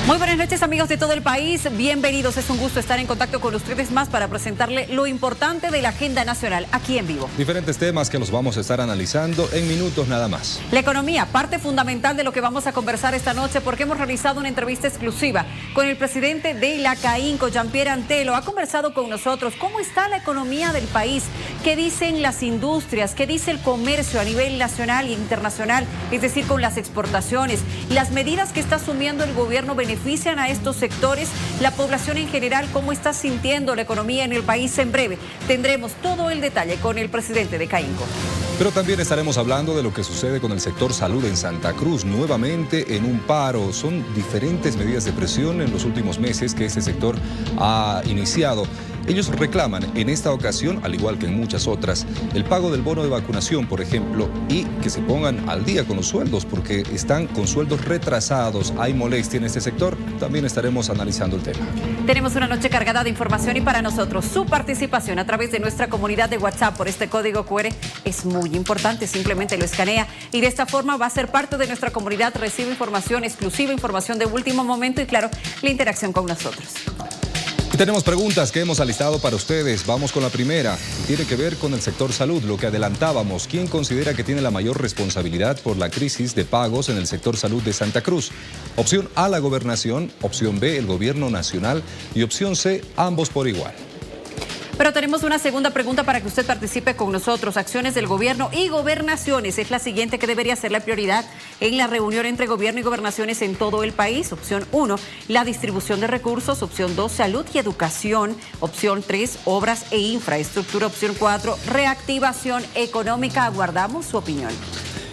Muy buenas noches, amigos de todo el país. Bienvenidos. Es un gusto estar en contacto con ustedes más para presentarle lo importante de la agenda nacional aquí en vivo. Diferentes temas que los vamos a estar analizando en minutos nada más. La economía, parte fundamental de lo que vamos a conversar esta noche porque hemos realizado una entrevista exclusiva con el presidente de la CAINCO, Jean-Pierre Antelo. Ha conversado con nosotros cómo está la economía del país, qué dicen las industrias, qué dice el comercio a nivel nacional e internacional, es decir, con las exportaciones, las medidas que está asumiendo el gobierno benefician a estos sectores, la población en general, cómo está sintiendo la economía en el país. En breve tendremos todo el detalle con el presidente de CAINCO. Pero también estaremos hablando de lo que sucede con el sector salud en Santa Cruz, nuevamente en un paro. Son diferentes medidas de presión en los últimos meses que este sector ha iniciado. Ellos reclaman en esta ocasión, al igual que en muchas otras, el pago del bono de vacunación, por ejemplo, y que se pongan al día con los sueldos, porque están con sueldos retrasados. Hay molestia en este sector. También estaremos analizando el tema. Tenemos una noche cargada de información y para nosotros su participación a través de nuestra comunidad de WhatsApp por este código QR es muy importante. Simplemente lo escanea y de esta forma va a ser parte de nuestra comunidad. Recibe información exclusiva, información de último momento y, claro, la interacción con nosotros. Y tenemos preguntas que hemos alistado para ustedes. Vamos con la primera. Tiene que ver con el sector salud, lo que adelantábamos. ¿Quién considera que tiene la mayor responsabilidad por la crisis de pagos en el sector salud de Santa Cruz? Opción A, la gobernación. Opción B, el gobierno nacional. Y opción C, ambos por igual. Pero tenemos una segunda pregunta para que usted participe con nosotros. Acciones del gobierno y gobernaciones es la siguiente que debería ser la prioridad en la reunión entre gobierno y gobernaciones en todo el país. Opción 1, la distribución de recursos. Opción 2, salud y educación. Opción 3, obras e infraestructura. Opción 4, reactivación económica. Aguardamos su opinión.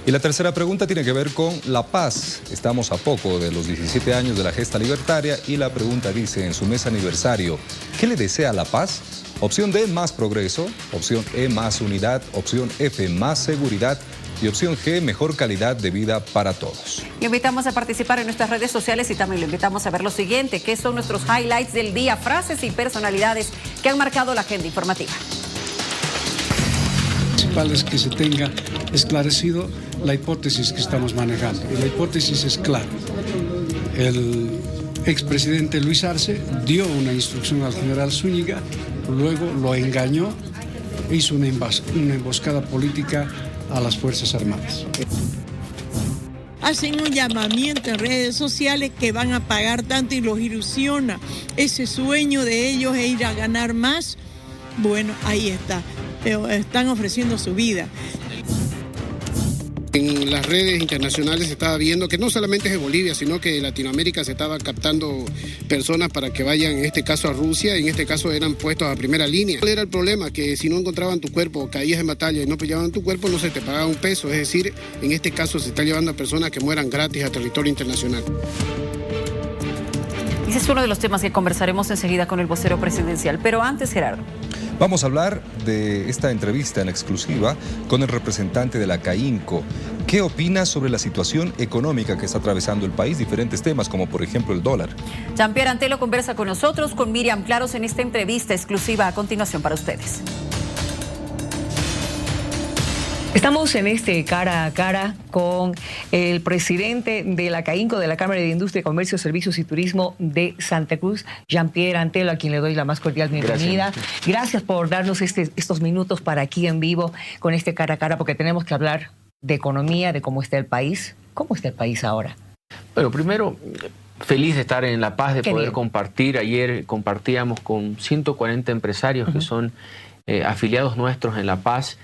Y la tercera pregunta tiene que ver con la paz. Estamos a poco de los 17 años de la gesta libertaria y la pregunta dice en su mes aniversario, ¿qué le desea la paz? Opción D, más progreso. Opción E, más unidad. Opción F, más seguridad. Y opción G, mejor calidad de vida para todos. Le invitamos a participar en nuestras redes sociales y también lo invitamos a ver lo siguiente, que son nuestros highlights del día, frases y personalidades que han marcado la agenda informativa. Principal es que se tenga esclarecido la hipótesis que estamos manejando. Y la hipótesis es clara. El expresidente Luis Arce dio una instrucción al general Zúñiga, luego lo engañó e hizo una emboscada política a las Fuerzas Armadas. Hacen un llamamiento en redes sociales que van a pagar tanto y los ilusiona ese sueño de ellos es ir a ganar más. Bueno, ahí está, pero están ofreciendo su vida. En las redes internacionales se estaba viendo que no solamente es de Bolivia, sino que de Latinoamérica se estaba captando personas para que vayan, en este caso a Rusia, y en este caso eran puestos a primera línea. ¿Cuál era el problema? Que si no encontraban tu cuerpo, caías en batalla y no pillaban tu cuerpo, no se te pagaba un peso. Es decir, en este caso se está llevando a personas que mueran gratis a territorio internacional. Ese es uno de los temas que conversaremos enseguida con el vocero presidencial. Pero antes, Gerardo. Vamos a hablar de esta entrevista en exclusiva con el representante de la CAINCO. ¿Qué opina sobre la situación económica que está atravesando el país? Diferentes temas, como por ejemplo el dólar. Jean-Pierre Antelo conversa con nosotros, con Miriam Claros, en esta entrevista exclusiva a continuación para ustedes. Estamos en este cara a cara con el presidente de la CAINCO, de la Cámara de Industria, Comercio, Servicios y Turismo de Santa Cruz, Jean-Pierre Antelo, a quien le doy la más cordial bienvenida. Gracias por darnos estos minutos para aquí en vivo con este cara a cara, porque tenemos que hablar de economía, de cómo está el país. ¿Cómo está el país ahora? Bueno, primero, feliz de estar en La Paz, de Qué poder bien. compartir. Ayer compartíamos con 140 empresarios que son afiliados nuestros en La Paz,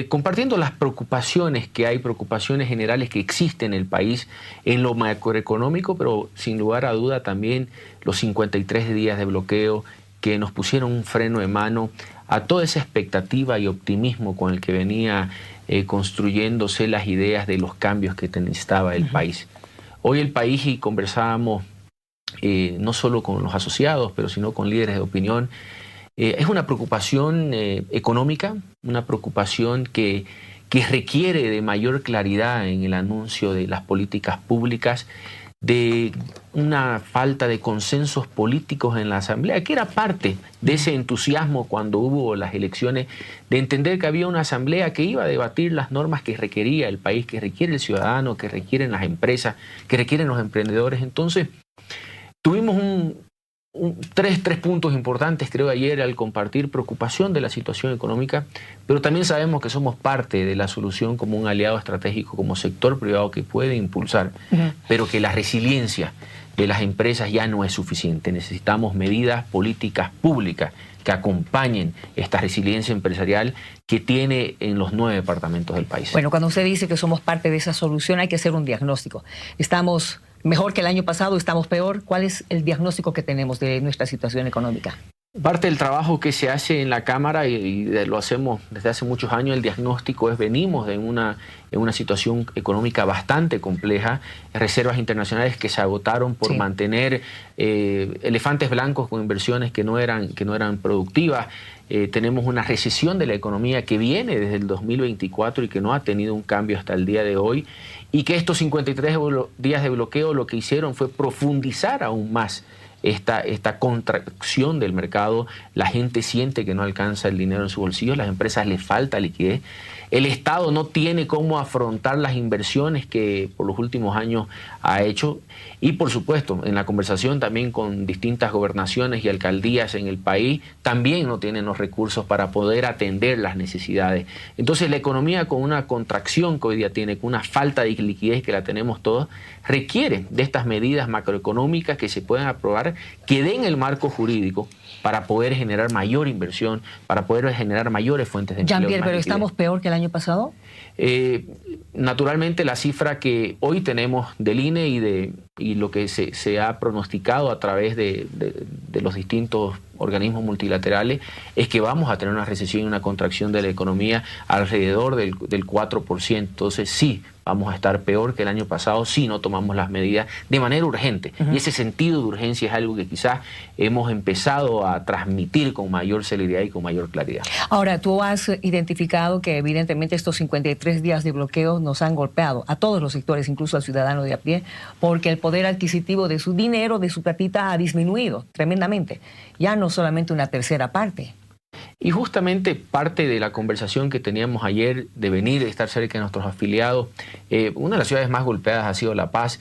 compartiendo las preocupaciones que hay, preocupaciones generales que existen en el país en lo macroeconómico, pero sin lugar a duda también los 53 días de bloqueo que nos pusieron un freno de mano a toda esa expectativa y optimismo con el que venía construyéndose las ideas de los cambios que necesitaba el país. Hoy el país, y conversábamos no solo con los asociados, pero sino con líderes de opinión, es una preocupación económica, una preocupación que requiere de mayor claridad en el anuncio de las políticas públicas, de una falta de consensos políticos en la Asamblea, que era parte de ese entusiasmo cuando hubo las elecciones, de entender que había una Asamblea que iba a debatir las normas que requería el país, que requiere el ciudadano, que requieren las empresas, que requieren los emprendedores. Entonces, Tuvimos tres puntos importantes, creo, ayer al compartir preocupación de la situación económica, pero también sabemos que somos parte de la solución como un aliado estratégico, como sector privado que puede impulsar, pero que la resiliencia de las empresas ya no es suficiente. Necesitamos medidas políticas públicas que acompañen esta resiliencia empresarial que tiene en los 9 departamentos del país. Bueno, cuando usted dice que somos parte de esa solución, hay que hacer un diagnóstico. ¿Estamos mejor que el año pasado? ¿Estamos peor? ¿Cuál es el diagnóstico que tenemos de nuestra situación económica? Parte del trabajo que se hace en la Cámara, y lo hacemos desde hace muchos años, el diagnóstico es: venimos de una situación económica bastante compleja, reservas internacionales que se agotaron por mantener elefantes blancos con inversiones que no eran productivas. Tenemos una recesión de la economía que viene desde el 2024 y que no ha tenido un cambio hasta el día de hoy, y que estos 53 días de bloqueo lo que hicieron fue profundizar aún más esta contracción del mercado. La gente siente que no alcanza el dinero en su bolsillo, las empresas les falta liquidez, el Estado no tiene cómo afrontar las inversiones que por los últimos años ha hecho, y por supuesto en la conversación también con distintas gobernaciones y alcaldías en el país, también no tienen los recursos para poder atender las necesidades. Entonces la economía, con una contracción que hoy día tiene, con una falta de liquidez que la tenemos todos, requiere de estas medidas macroeconómicas que se puedan aprobar, que den el marco jurídico para poder generar mayor inversión, para poder generar mayores fuentes de empleo. Jean-Pierre, ¿pero estamos peor que el año pasado? Naturalmente la cifra que hoy tenemos del INE y lo que se ha pronosticado a través de los distintos organismos multilaterales es que vamos a tener una recesión y una contracción de la economía alrededor del 4%. Entonces sí, vamos a estar peor que el año pasado si no tomamos las medidas de manera urgente. Y ese sentido de urgencia es algo que quizás hemos empezado a transmitir con mayor celeridad y con mayor claridad. Ahora, tú has identificado que evidentemente estos 53 días de bloqueo nos han golpeado a todos los sectores, incluso al ciudadano de a pie, porque el poder adquisitivo de su dinero, de su platita, ha disminuido tremendamente. Ya no solamente una tercera parte. Y justamente parte de la conversación que teníamos ayer de venir, de estar cerca de nuestros afiliados, una de las ciudades más golpeadas ha sido La Paz.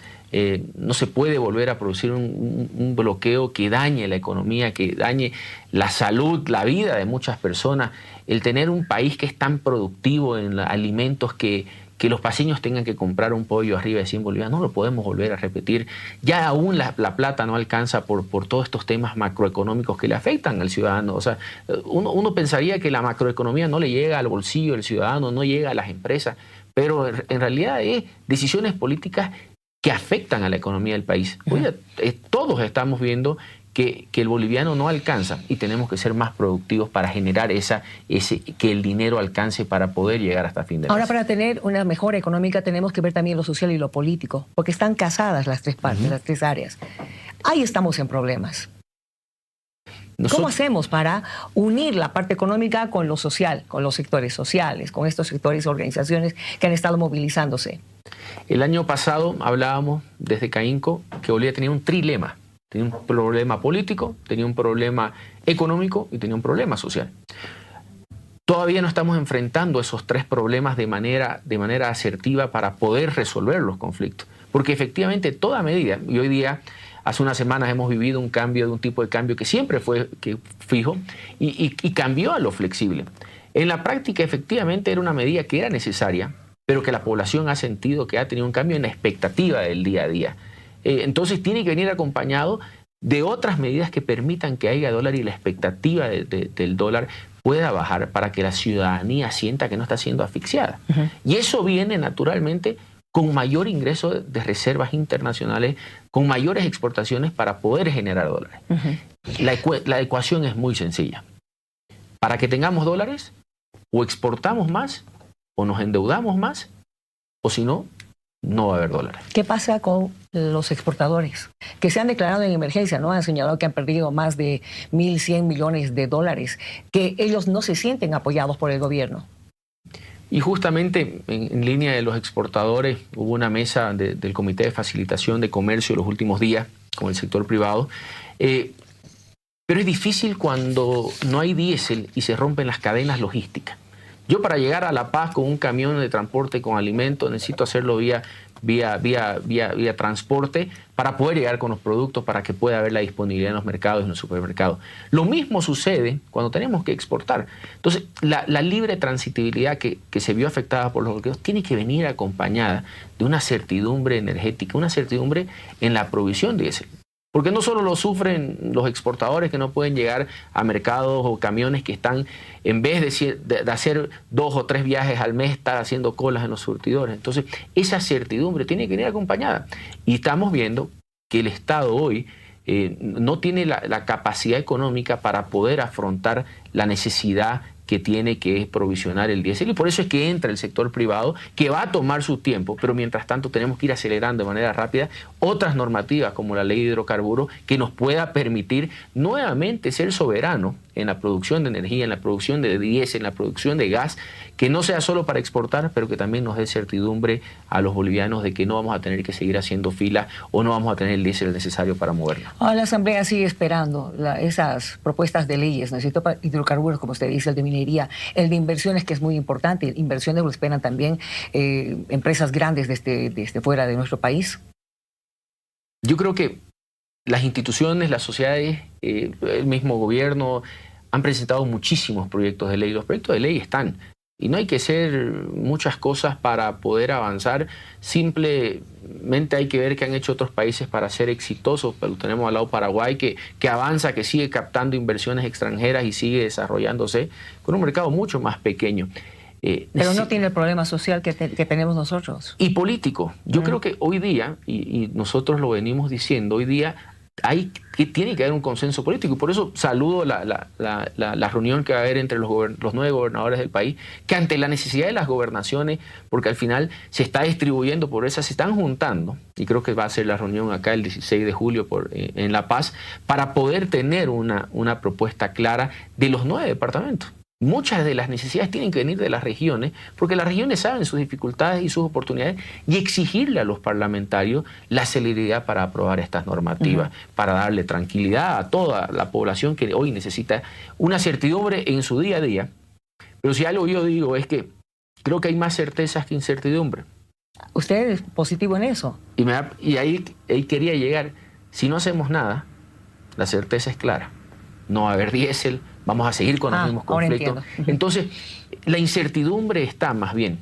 No se puede volver a producir un bloqueo que dañe la economía, que dañe la salud, la vida de muchas personas. El tener un país que es tan productivo en alimentos que los paseños tengan que comprar un pollo arriba de 100 bolivianos, no lo podemos volver a repetir. Ya aún la plata no alcanza por todos estos temas macroeconómicos que le afectan al ciudadano. O sea, uno pensaría que la macroeconomía no le llega al bolsillo del ciudadano, no llega a las empresas, pero en realidad es decisiones políticas que afectan a la economía del país. Hoy todos estamos viendo que el boliviano no alcanza y tenemos que ser más productivos para generar que el dinero alcance para poder llegar hasta fin de mes. Ahora, para tener una mejora económica tenemos que ver también lo social y lo político, porque están casadas las tres partes, las tres áreas. Ahí estamos en problemas. ¿Cómo hacemos para unir la parte económica con lo social, con los sectores sociales, con estos sectores, organizaciones que han estado movilizándose? El año pasado hablábamos desde CAINCO que Bolivia tenía un trilema. Tenía un problema político, tenía un problema económico y tenía un problema social. Todavía no estamos enfrentando esos tres problemas de manera asertiva para poder resolver los conflictos. Porque efectivamente toda medida, y hoy día, hace unas semanas hemos vivido un cambio de un tipo de cambio que siempre fue fijo y cambió a lo flexible. En la práctica efectivamente era una medida que era necesaria, pero que la población ha sentido que ha tenido un cambio en la expectativa del día a día. Entonces tiene que venir acompañado de otras medidas que permitan que haya dólar y la expectativa del dólar pueda bajar para que la ciudadanía sienta que no está siendo asfixiada. Y eso viene naturalmente con mayor ingreso de reservas internacionales, con mayores exportaciones para poder generar dólares. La ecuación es muy sencilla. Para que tengamos dólares, o exportamos más, o nos endeudamos más, o si no, no va a haber dólares. ¿Qué pasa con los exportadores que se han declarado en emergencia? ¿No? Han señalado que han perdido más de 1.100 millones de dólares, que ellos no se sienten apoyados por el gobierno. Y justamente en línea de los exportadores hubo una mesa del Comité de Facilitación de Comercio los últimos días con el sector privado. Pero es difícil cuando no hay diésel y se rompen las cadenas logísticas. Yo para llegar a La Paz con un camión de transporte con alimentos necesito hacerlo vía transporte para poder llegar con los productos, para que pueda haber la disponibilidad en los mercados y en los supermercados. Lo mismo sucede cuando tenemos que exportar. Entonces, la libre transitibilidad que se vio afectada por los bloqueos tiene que venir acompañada de una certidumbre energética, una certidumbre en la provisión de ese. Porque no solo lo sufren los exportadores que no pueden llegar a mercados o camiones que están, en vez de hacer 2 o 3 viajes al mes, estar haciendo colas en los surtidores. Entonces, esa certidumbre tiene que venir acompañada. Y estamos viendo que el Estado hoy no tiene la capacidad económica para poder afrontar la necesidad que tiene, que es provisionar el diésel, y por eso es que entra el sector privado, que va a tomar su tiempo, pero mientras tanto tenemos que ir acelerando de manera rápida otras normativas como la ley de hidrocarburos que nos pueda permitir nuevamente ser soberano en la producción de energía, en la producción de diésel, en la producción de gas, que no sea solo para exportar, pero que también nos dé certidumbre a los bolivianos de que no vamos a tener que seguir haciendo fila o no vamos a tener el diésel necesario para movernos. Ahora la Asamblea sigue esperando esas propuestas de leyes, necesito hidrocarburos, como usted dice, el de minería, el de inversiones, que es muy importante, inversiones lo esperan también empresas grandes desde fuera de nuestro país. Yo creo que las instituciones, las sociedades, el mismo gobierno han presentado muchísimos proyectos de ley. Los proyectos de ley están. Y no hay que hacer muchas cosas para poder avanzar. Simplemente hay que ver qué han hecho otros países para ser exitosos. Pero tenemos al lado Paraguay que avanza, que sigue captando inversiones extranjeras y sigue desarrollándose con un mercado mucho más pequeño. Pero no tiene el problema social que tenemos nosotros. Y político. Yo creo que hoy día, y nosotros lo venimos diciendo, hoy día tiene que haber un consenso político, y por eso saludo la reunión que va a haber entre los 9 gobernadores del país, que ante la necesidad de las gobernaciones, porque al final se está distribuyendo por esas, se están juntando, y creo que va a ser la reunión acá el 16 de julio en La Paz, para poder tener una propuesta clara de los 9 departamentos. Muchas de las necesidades tienen que venir de las regiones, porque las regiones saben sus dificultades y sus oportunidades, y exigirle a los parlamentarios la celeridad para aprobar estas normativas, para darle tranquilidad a toda la población que hoy necesita una certidumbre en su día a día. Pero si algo yo digo es que creo que hay más certezas que incertidumbre. ¿Usted es positivo en eso? Y ahí quería llegar. Si no hacemos nada, la certeza es clara. No va a haber diésel, vamos a seguir con los mismos conflictos. Entonces, la incertidumbre está más bien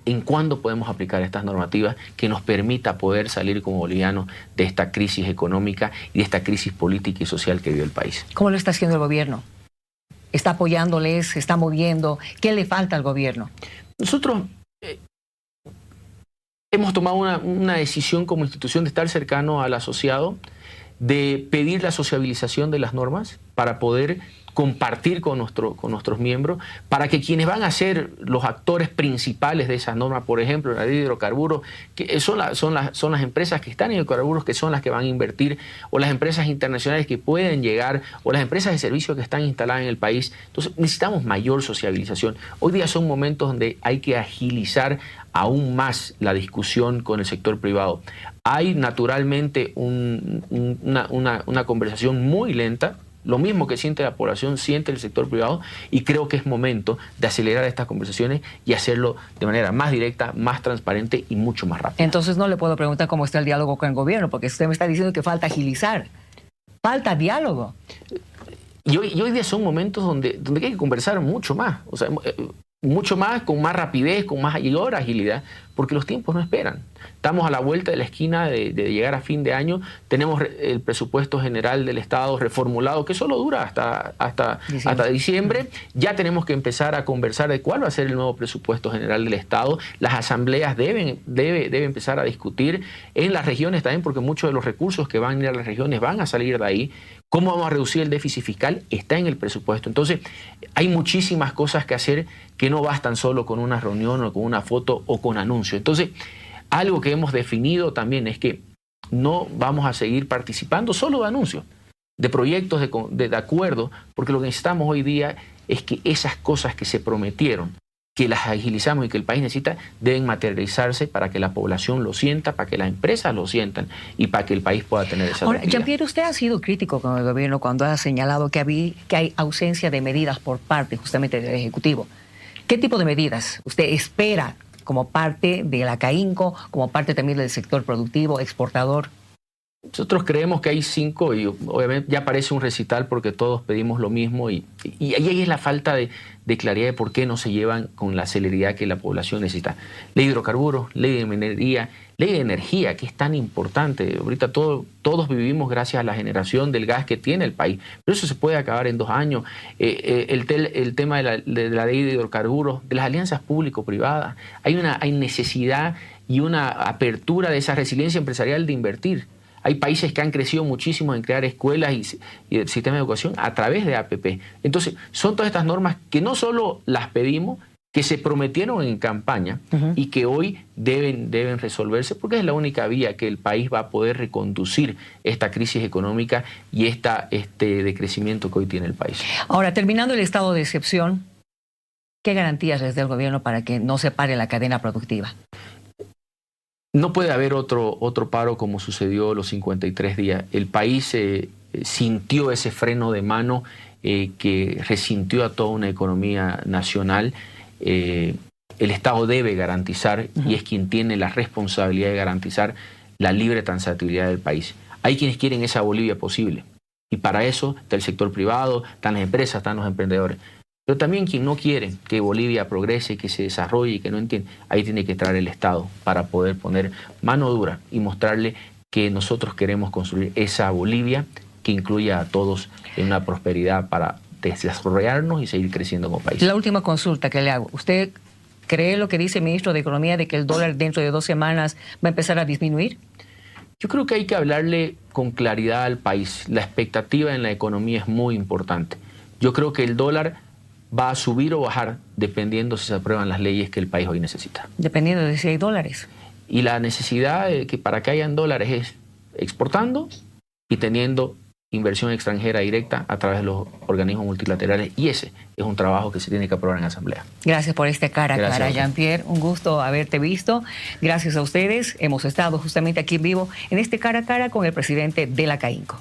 en cuándo podemos aplicar estas normativas que nos permita poder salir como bolivianos de esta crisis económica y de esta crisis política y social que vive el país. ¿Cómo lo está haciendo el gobierno? ¿Está apoyándoles? ¿Se está moviendo? ¿Qué le falta al gobierno? Nosotros hemos tomado una decisión como institución de estar cercano al asociado, de pedir la sociabilización de las normas para poder compartir con nuestros miembros, para que quienes van a ser los actores principales de esas normas, por ejemplo, la ley de hidrocarburos, que son las empresas que están en hidrocarburos, que son las que van a invertir, o las empresas internacionales que pueden llegar, o las empresas de servicios que están instaladas en el país. Entonces necesitamos mayor sociabilización. Hoy día son momentos donde hay que agilizar aún más la discusión con el sector privado. Hay naturalmente una conversación muy lenta. Lo mismo que siente la población, siente el sector privado, y creo que es momento de acelerar estas conversaciones y hacerlo de manera más directa, más transparente y mucho más rápida. Entonces no le puedo preguntar cómo está el diálogo con el gobierno, porque usted me está diciendo que falta agilizar. Falta diálogo. Y hoy día son momentos donde hay que conversar mucho más. O sea, mucho más, con más rapidez, con mayor agilidad, porque los tiempos no esperan. Estamos a la vuelta de la esquina de llegar a fin de año. Tenemos el presupuesto general del Estado reformulado, que solo dura hasta diciembre. Ya tenemos que empezar a conversar de cuál va a ser el nuevo presupuesto general del Estado. Las asambleas deben empezar a discutir en las regiones también, porque muchos de los recursos que van a ir a las regiones van a salir de ahí. ¿Cómo vamos a reducir el déficit fiscal? Está en el presupuesto. Entonces, hay muchísimas cosas que hacer que no bastan solo con una reunión o con una foto o con anuncios. Entonces, algo que hemos definido también es que no vamos a seguir participando solo de anuncios, de proyectos de acuerdo, porque lo que necesitamos hoy día es que esas cosas que se prometieron, que las agilizamos y que el país necesita, deben materializarse para que la población lo sienta, para que las empresas lo sientan y para que el país pueda tener esa tranquilidad. Jean-Pierre, usted ha sido crítico con el gobierno cuando ha señalado que hay ausencia de medidas por parte justamente del Ejecutivo. ¿Qué tipo de medidas usted espera como parte de la CAINCO, como parte también del sector productivo, exportador? Nosotros creemos que hay 5 y obviamente ya parece un recital porque todos pedimos lo mismo y ahí es la falta de claridad de por qué no se llevan con la celeridad que la población necesita. Ley de hidrocarburos, ley de minería, ley de energía, que es tan importante. Ahorita todos vivimos gracias a la generación del gas que tiene el país, pero eso se puede acabar en 2 años. El tema de la ley de hidrocarburos, de las alianzas público-privadas, hay necesidad y una apertura de esa resiliencia empresarial de invertir. Hay países que han crecido muchísimo en crear escuelas y el sistema de educación a través de APP. Entonces, son todas estas normas que no solo las pedimos, que se prometieron en campaña y que hoy deben resolverse, porque es la única vía que el país va a poder reconducir esta crisis económica y este decrecimiento que hoy tiene el país. Ahora, terminando el estado de excepción, ¿qué garantías les da el gobierno para que no se pare la cadena productiva? No puede haber otro paro como sucedió los 53 días. El país sintió ese freno de mano que resintió a toda una economía nacional. El Estado debe garantizar, y es quien tiene la responsabilidad de garantizar la libre transitabilidad del país. Hay quienes quieren esa Bolivia posible, y para eso está el sector privado, están las empresas, están los emprendedores. Pero también quien no quiere que Bolivia progrese, que se desarrolle, que no entiende, ahí tiene que entrar el Estado para poder poner mano dura y mostrarle que nosotros queremos construir esa Bolivia que incluya a todos en una prosperidad para desarrollarnos y seguir creciendo como país. La última consulta que le hago. ¿Usted cree lo que dice el ministro de Economía de que el dólar dentro de 2 semanas va a empezar a disminuir? Yo creo que hay que hablarle con claridad al país. La expectativa en la economía es muy importante. Yo creo que el dólar va a subir o bajar dependiendo si se aprueban las leyes que el país hoy necesita. Dependiendo de si hay dólares. Y la necesidad que para que hayan dólares es exportando y teniendo inversión extranjera directa a través de los organismos multilaterales, y ese es un trabajo que se tiene que aprobar en asamblea. Gracias por este cara a cara, Jean-Pierre. Un gusto haberte visto. Gracias a ustedes. Hemos estado justamente aquí en vivo en este cara a cara con el presidente de la CAINCO.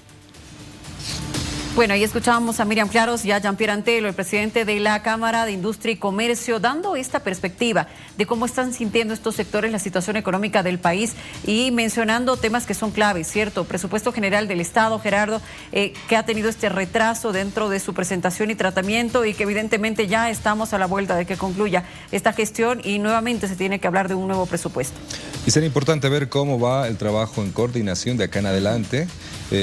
Bueno, ahí escuchábamos a Miriam Claros y a Jean-Pierre Antelo, el presidente de la Cámara de Industria y Comercio, dando esta perspectiva de cómo están sintiendo estos sectores la situación económica del país y mencionando temas que son claves, ¿cierto? Presupuesto general del Estado, Gerardo, que ha tenido este retraso dentro de su presentación y tratamiento y que evidentemente ya estamos a la vuelta de que concluya esta gestión y nuevamente se tiene que hablar de un nuevo presupuesto. Y será importante ver cómo va el trabajo en coordinación de acá en adelante,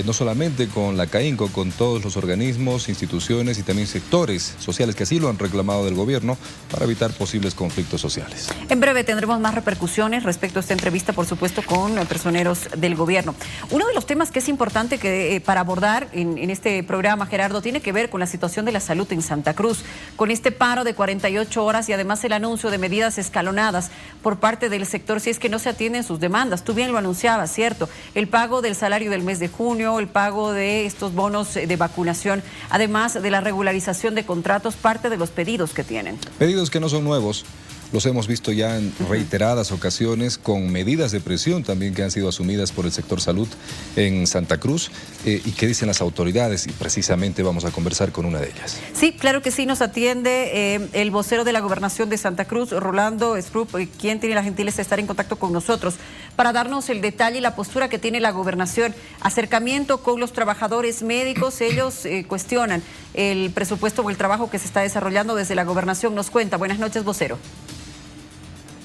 no solamente con la CAINCO, con todos los organismos, instituciones y también sectores sociales que así lo han reclamado del gobierno para evitar posibles conflictos sociales. En breve tendremos más repercusiones respecto a esta entrevista, por supuesto, con personeros del gobierno. Uno de los temas que es importante para abordar en este programa, Gerardo, tiene que ver con la situación de la salud en Santa Cruz, con este paro de 48 horas y además el anuncio de medidas escalonadas por parte del sector si es que no se atienden sus demandas. Tú bien lo anunciabas, ¿cierto? El pago del salario del mes de junio, el pago de estos bonos de vacunación, además de la regularización de contratos, parte de los pedidos que tienen. Pedidos que no son nuevos. Los hemos visto ya en reiteradas ocasiones con medidas de presión también que han sido asumidas por el sector salud en Santa Cruz y que dicen las autoridades, y precisamente vamos a conversar con una de ellas. Sí, claro que sí, nos atiende el vocero de la Gobernación de Santa Cruz, Rolando Sprup, quien tiene la gentileza de estar en contacto con nosotros para darnos el detalle y la postura que tiene la Gobernación. Acercamiento con los trabajadores médicos, ellos cuestionan el presupuesto o el trabajo que se está desarrollando desde la Gobernación. Nos cuenta. Buenas noches, vocero.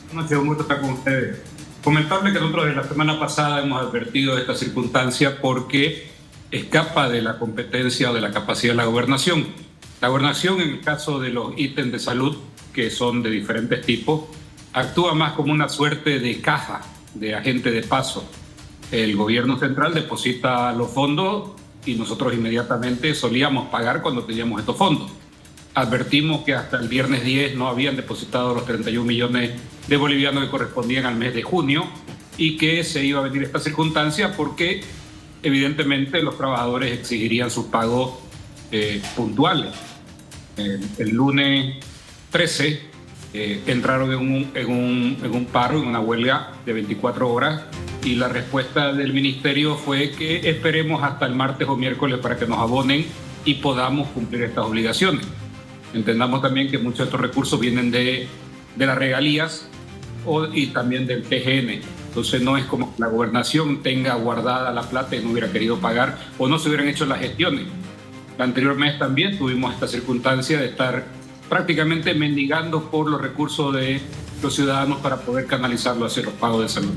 Buenas noches, un gusto estar con ustedes. Comentarle que nosotros desde la semana pasada hemos advertido de esta circunstancia porque escapa de la competencia o de la capacidad de la gobernación. La gobernación, en el caso de los ítems de salud, que son de diferentes tipos, actúa más como una suerte de caja, de agente de paso. El gobierno central deposita los fondos y nosotros inmediatamente solíamos pagar cuando teníamos estos fondos. Advertimos que hasta el viernes 10 no habían depositado los 31 millones de bolivianos que correspondían al mes de junio y que se iba a venir esta circunstancia porque evidentemente los trabajadores exigirían sus pagos puntuales. El lunes 13 entraron en un paro, en una huelga de 24 horas y la respuesta del ministerio fue que esperemos hasta el martes o miércoles para que nos abonen y podamos cumplir estas obligaciones. Entendamos también que muchos de estos recursos vienen de las regalías y también del TGN. Entonces no es como que la gobernación tenga guardada la plata y no hubiera querido pagar o no se hubieran hecho las gestiones. El anterior mes también tuvimos esta circunstancia de estar prácticamente mendigando por los recursos de los ciudadanos para poder canalizarlo hacia los pagos de salud.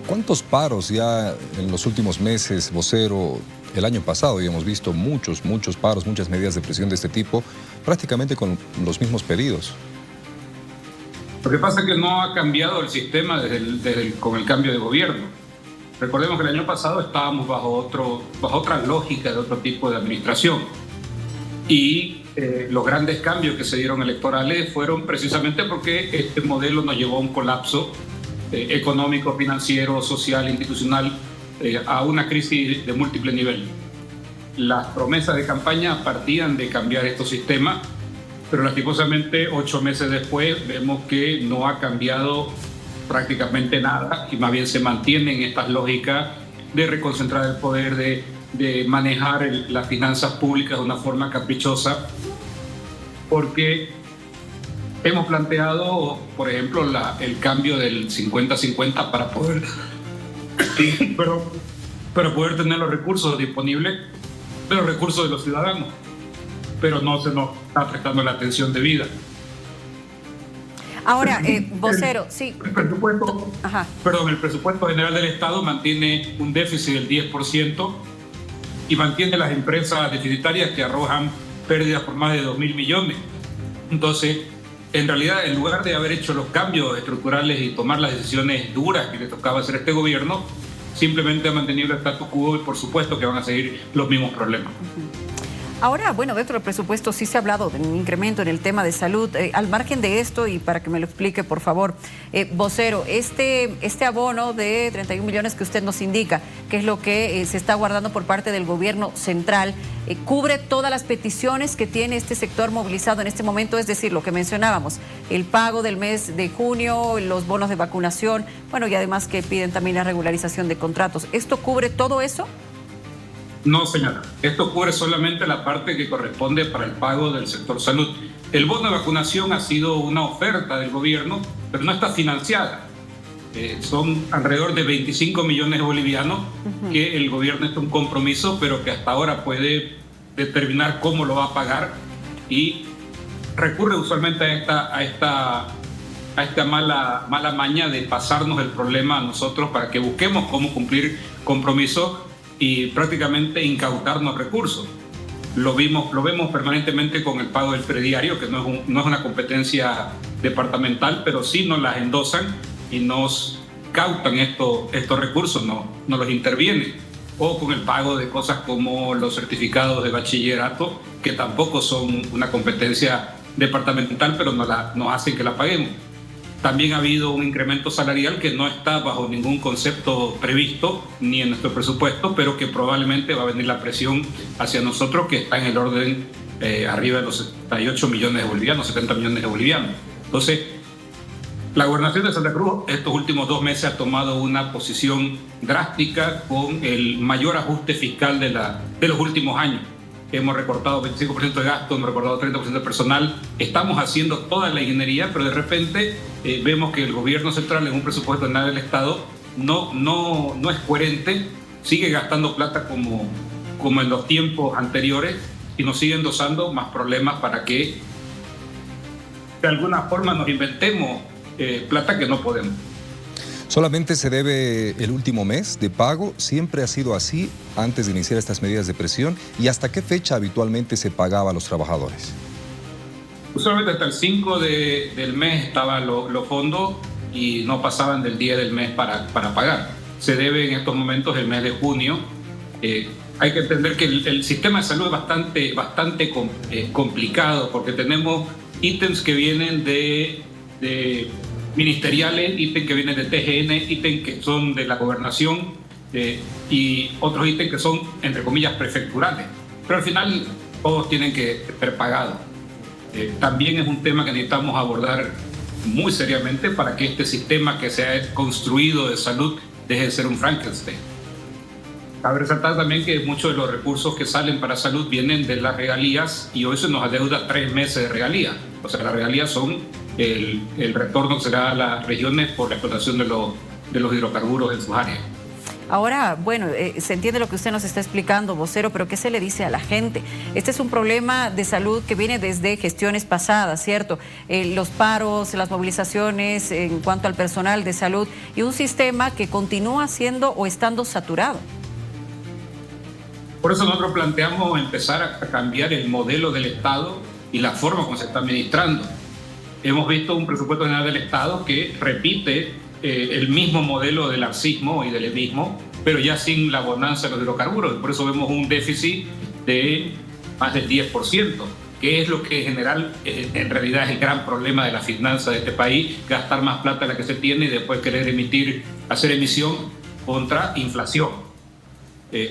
¿Cuántos paros ya en los últimos meses, vocero? El año pasado habíamos visto muchos paros, muchas medidas de presión de este tipo, prácticamente con los mismos pedidos. Lo que pasa es que no ha cambiado el sistema con el cambio de gobierno. Recordemos que el año pasado estábamos bajo otra lógica de otro tipo de administración. Y los grandes cambios que se dieron electorales fueron precisamente porque este modelo nos llevó a un colapso económico, financiero, social, institucional, a una crisis de múltiples niveles. Las promesas de campaña partían de cambiar estos sistemas, pero lastimosamente 8 meses después vemos que no ha cambiado prácticamente nada y más bien se mantienen estas lógicas de reconcentrar el poder, de manejar las finanzas públicas de una forma caprichosa, porque hemos planteado, por ejemplo, el cambio del 50-50 para poder poder tener los recursos disponibles de los recursos de los ciudadanos, pero no se nos está prestando la atención debida. Ahora, vocero, sí. El presupuesto general del Estado mantiene un déficit del 10% y mantiene las empresas deficitarias que arrojan pérdidas por más de 2.000 millones. Entonces, en realidad, en lugar de haber hecho los cambios estructurales y tomar las decisiones duras que le tocaba hacer a este gobierno, simplemente ha mantenido el status quo y por supuesto que van a seguir los mismos problemas. Ahora, bueno, dentro del presupuesto sí se ha hablado de un incremento en el tema de salud. Al margen de esto, y para que me lo explique, por favor, vocero, este abono de 31 millones que usted nos indica, que es lo que se está guardando por parte del gobierno central, ¿cubre todas las peticiones que tiene este sector movilizado en este momento? Es decir, lo que mencionábamos, el pago del mes de junio, los bonos de vacunación, bueno, y además que piden también la regularización de contratos. ¿Esto cubre todo eso? No, señora. Esto cubre solamente la parte que corresponde para el pago del sector salud. El bono de vacunación ha sido una oferta del gobierno, pero no está financiada. Son alrededor de 25 millones de bolivianos que el gobierno está un compromiso, pero que hasta ahora puede determinar cómo lo va a pagar y recurre usualmente a esta mala maña de pasarnos el problema a nosotros para que busquemos cómo cumplir compromisos y prácticamente incautarnos recursos. Lo vemos permanentemente con el pago del prediario, que no es una competencia departamental, pero sí nos las endosan y nos cautan estos recursos, no los intervienen. O con el pago de cosas como los certificados de bachillerato, que tampoco son una competencia departamental, pero nos hacen que la paguemos. También ha habido un incremento salarial que no está bajo ningún concepto previsto ni en nuestro presupuesto, pero que probablemente va a venir la presión hacia nosotros, que está en el orden arriba de los 78 millones de bolivianos, 70 millones de bolivianos. Entonces, la gobernación de Santa Cruz estos últimos 2 meses ha tomado una posición drástica con el mayor ajuste fiscal de los últimos años. Hemos recortado 25% de gasto, hemos recortado 30% de personal. Estamos haciendo toda la ingeniería, pero de repente vemos que el gobierno central en un presupuesto general del Estado no es coherente, sigue gastando plata como en los tiempos anteriores y nos sigue endosando más problemas para que de alguna forma nos inventemos plata que no podemos. ¿Solamente se debe el último mes de pago? ¿Siempre ha sido así antes de iniciar estas medidas de presión? ¿Y hasta qué fecha habitualmente se pagaba a los trabajadores? Usualmente hasta el 5 del mes estaban los fondos y no pasaban del día del mes para pagar. Se debe en estos momentos el mes de junio. Hay que entender que el sistema de salud es bastante complicado porque tenemos ítems que vienen de ministeriales, ítems que vienen de TGN, ítems que son de la gobernación y otros ítems que son, entre comillas, prefecturales. Pero al final todos tienen que ser pagados. También es un tema que necesitamos abordar muy seriamente para que este sistema que se ha construido de salud deje de ser un Frankenstein. Cabe resaltar también que muchos de los recursos que salen para salud vienen de las regalías y hoy se nos adeuda 3 meses de regalía. O sea, las regalías son el retorno que se da a las regiones por la explotación de los hidrocarburos en sus áreas. Ahora, bueno, se entiende lo que usted nos está explicando, vocero, pero ¿qué se le dice a la gente? Este es un problema de salud que viene desde gestiones pasadas, ¿cierto? Los paros, las movilizaciones en cuanto al personal de salud y un sistema que continúa siendo o estando saturado. Por eso nosotros planteamos empezar a cambiar el modelo del Estado y la forma como se está administrando. Hemos visto un presupuesto general del Estado que repite el mismo modelo del arcismo y del levismo, pero ya sin la bonanza de los hidrocarburos. Por eso vemos un déficit de más del 10%, que es lo que en realidad es el gran problema de la finanza de este país, gastar más plata de la que se tiene y después querer hacer emisión contra inflación.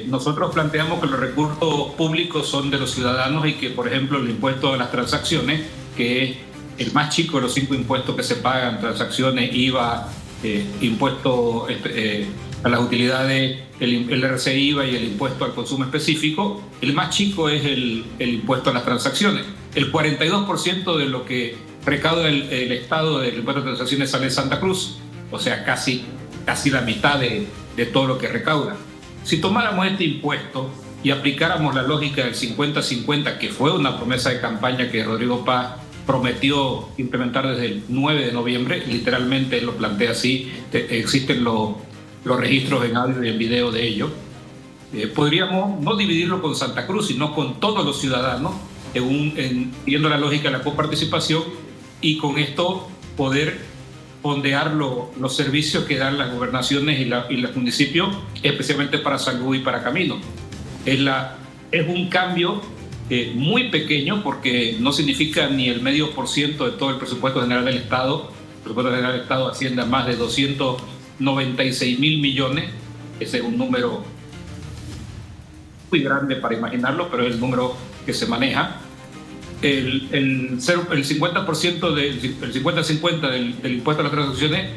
Nosotros planteamos que los recursos públicos son de los ciudadanos y que, por ejemplo, el impuesto a las transacciones, que es el más chico de los 5 impuestos que se pagan, transacciones, IVA, impuesto a las utilidades, el RCI IVA y el impuesto al consumo específico, el más chico es el impuesto a las transacciones. El 42% de lo que recauda el Estado del impuesto a transacciones sale de Santa Cruz, o sea, casi la mitad de todo lo que recauda. Si tomáramos este impuesto y aplicáramos la lógica del 50-50, que fue una promesa de campaña que Rodrigo Paz prometió implementar desde el 9 de noviembre, literalmente lo plantea así, existen los registros en audio y en video de ello, podríamos no dividirlo con Santa Cruz, sino con todos los ciudadanos, siguiendo la lógica de la coparticipación, y con esto poder fondear los servicios que dan las gobernaciones y los municipios, especialmente para salud y para caminos. Es un cambio muy pequeño, porque no significa ni el 0,5% de todo el presupuesto general del Estado. El presupuesto general del Estado asciende a más de 296.000 millones. Ese es un número muy grande para imaginarlo, pero es el número que se maneja. El 50% el 50-50 del impuesto a las transacciones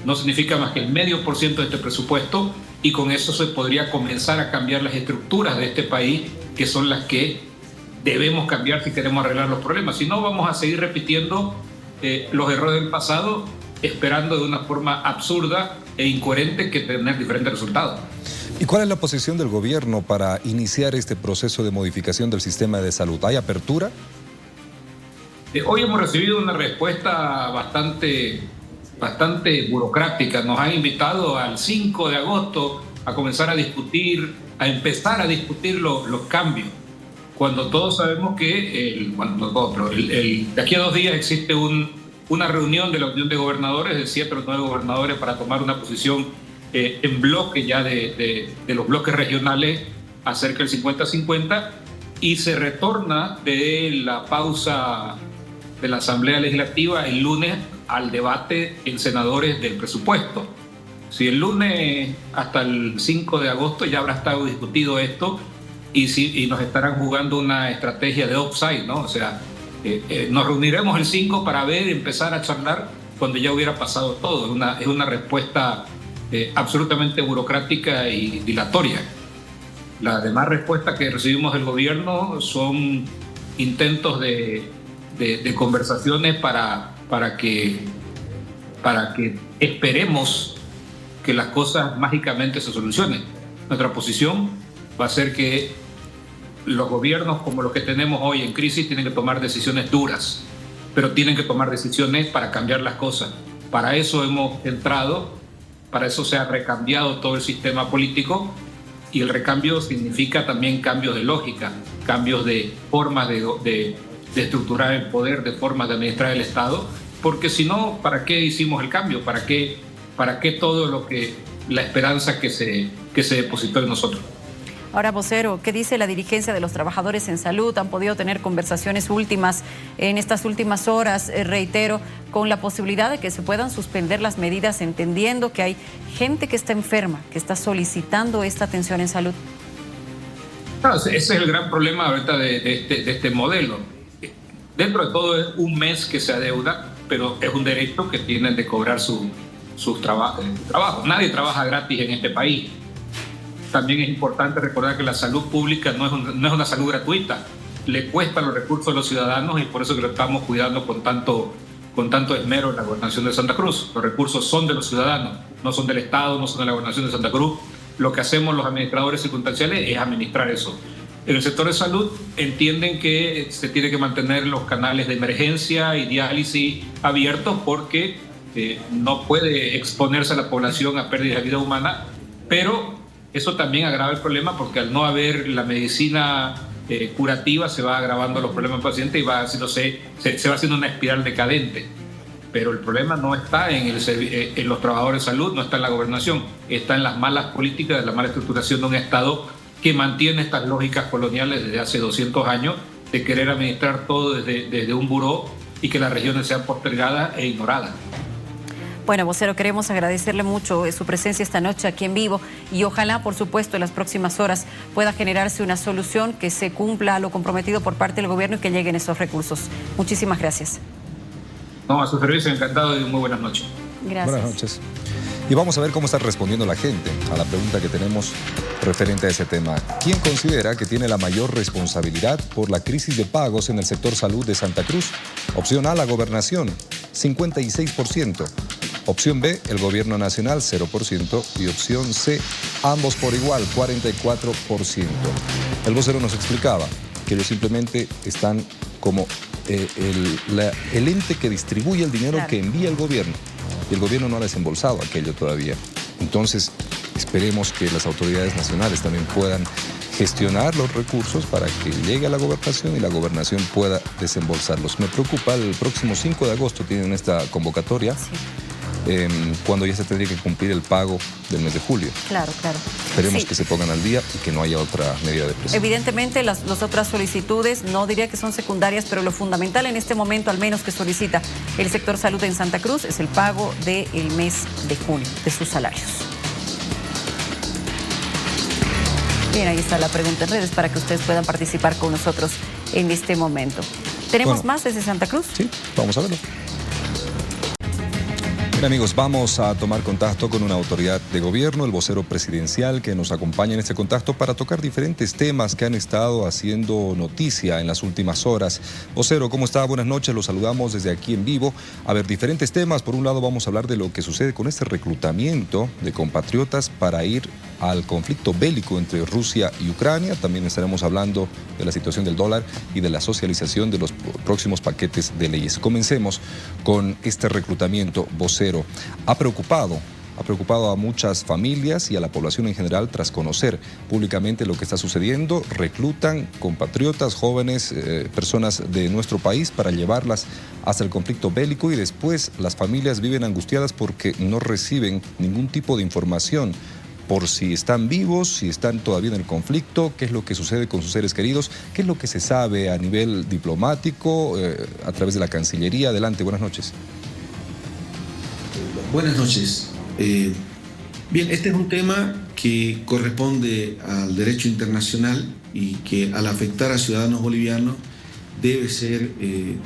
no significa más que el 0,5% de este presupuesto, y con eso se podría comenzar a cambiar las estructuras de este país, que son las que debemos cambiar si queremos arreglar los problemas. Si no, vamos a seguir repitiendo los errores del pasado, esperando de una forma absurda e incoherente que tener diferentes resultados. ¿Y cuál es la posición del gobierno para iniciar este proceso de modificación del sistema de salud? ¿Hay apertura? Hoy hemos recibido una respuesta bastante burocrática. Nos han invitado al 5 de agosto a comenzar a discutir, a empezar a discutir los cambios, cuando todos sabemos que de aquí a 2 días existe una reunión de la Unión de Gobernadores, de 7 o 9 gobernadores, para tomar una posición en bloque ya de los bloques regionales acerca del 50-50, y se retorna de la pausa de la Asamblea Legislativa el lunes al debate en senadores del presupuesto. Si el lunes hasta el 5 de agosto ya habrá estado discutido esto, y nos estarán jugando una estrategia de offside, ¿no? O sea, nos reuniremos el 5 para empezar a charlar cuando ya hubiera pasado todo. Es una respuesta absolutamente burocrática y dilatoria. Las demás respuestas que recibimos del gobierno son intentos de conversaciones para que esperemos que las cosas mágicamente se solucionen. Nuestra posición va a ser que los gobiernos como los que tenemos hoy en crisis tienen que tomar decisiones duras, pero tienen que tomar decisiones para cambiar las cosas. Para eso hemos entrado, para eso se ha recambiado todo el sistema político, y el recambio significa también cambios de lógica, cambios de formas de estructurar el poder, de formas de administrar el Estado, porque si no, ¿para qué hicimos el cambio? ¿Para qué todo la esperanza que se depositó en nosotros? Ahora, vocero, ¿qué dice la dirigencia de los trabajadores en salud? ¿Han podido tener conversaciones últimas en estas últimas horas, reitero, con la posibilidad de que se puedan suspender las medidas, entendiendo que hay gente que está enferma, que está solicitando esta atención en salud? No, ese es el gran problema ahorita de este modelo. Dentro de todo es un mes que se adeuda, pero es un derecho que tienen de cobrar sus trabajos. Nadie trabaja gratis en este país. también es importante recordar que la salud pública no es una salud gratuita. Le cuesta los recursos a los ciudadanos y por eso que lo estamos cuidando con tanto esmero en la Gobernación de Santa Cruz. Los recursos son de los ciudadanos, no son del Estado, no son de la Gobernación de Santa Cruz. Lo que hacemos los administradores circunstanciales es administrar eso. En el sector de salud entienden que se tiene que mantener los canales de emergencia y diálisis abiertos porque no puede exponerse a la población a pérdidas de vida humana, pero eso también agrava el problema porque al no haber la medicina curativa se va agravando los problemas del paciente y se va haciendo una espiral decadente. Pero el problema no está en los trabajadores de salud, no está en la gobernación, está en las malas políticas, de la mala estructuración de un Estado que mantiene estas lógicas coloniales desde hace 200 años de querer administrar todo desde un buró y que las regiones sean postergadas e ignoradas. Bueno, vocero, queremos agradecerle mucho su presencia esta noche aquí en vivo y ojalá, por supuesto, en las próximas horas pueda generarse una solución que se cumpla lo comprometido por parte del gobierno y que lleguen esos recursos. Muchísimas gracias. No, a su servicio, encantado y muy buenas noches. Gracias. Buenas noches. Y vamos a ver cómo está respondiendo la gente a la pregunta que tenemos referente a ese tema. ¿Quién considera que tiene la mayor responsabilidad por la crisis de pagos en el sector salud de Santa Cruz? Opción A, la gobernación, 56%. Opción B, el gobierno nacional, 0%. Y opción C, ambos por igual, 44%. El vocero nos explicaba que ellos simplemente están como el ente que distribuye el dinero que envía el gobierno. Y el gobierno no ha desembolsado aquello todavía. Entonces, esperemos que las autoridades nacionales también puedan gestionar los recursos para que llegue a la gobernación y la gobernación pueda desembolsarlos. Me preocupa, el próximo 5 de agosto tienen esta convocatoria. Sí. Cuando ya se tendría que cumplir el pago del mes de julio. Claro. Esperemos que se pongan al día y que no haya otra medida de presión. Evidentemente, las otras solicitudes, no diría que son secundarias, pero lo fundamental en este momento, al menos que solicita el sector salud en Santa Cruz, es el pago del mes de junio, de sus salarios. Bien, ahí está la pregunta en redes para que ustedes puedan participar con nosotros en este momento. ¿Tenemos más desde Santa Cruz? Sí, vamos a verlo. Bien, amigos, vamos a tomar contacto con una autoridad de gobierno, el vocero presidencial, que nos acompaña en este contacto para tocar diferentes temas que han estado haciendo noticia en las últimas horas. Vocero, ¿cómo está? Buenas noches, los saludamos desde aquí en vivo. A ver, diferentes temas. Por un lado, vamos a hablar de lo que sucede con este reclutamiento de compatriotas para ir al conflicto bélico entre Rusia y Ucrania. También estaremos hablando de la situación del dólar y de la socialización de los próximos paquetes de leyes. Comencemos con este reclutamiento, vocero. Ha preocupado a muchas familias y a la población en general tras conocer públicamente lo que está sucediendo. Reclutan compatriotas, jóvenes, personas de nuestro país para llevarlas hasta el conflicto bélico y después las familias viven angustiadas porque no reciben ningún tipo de información por si están vivos, si están todavía en el conflicto, qué es lo que sucede con sus seres queridos, qué es lo que se sabe a nivel diplomático, a través de la Cancillería. Adelante, buenas noches. Buenas noches. Bien, este es un tema que corresponde al derecho internacional y que al afectar a ciudadanos bolivianos debe ser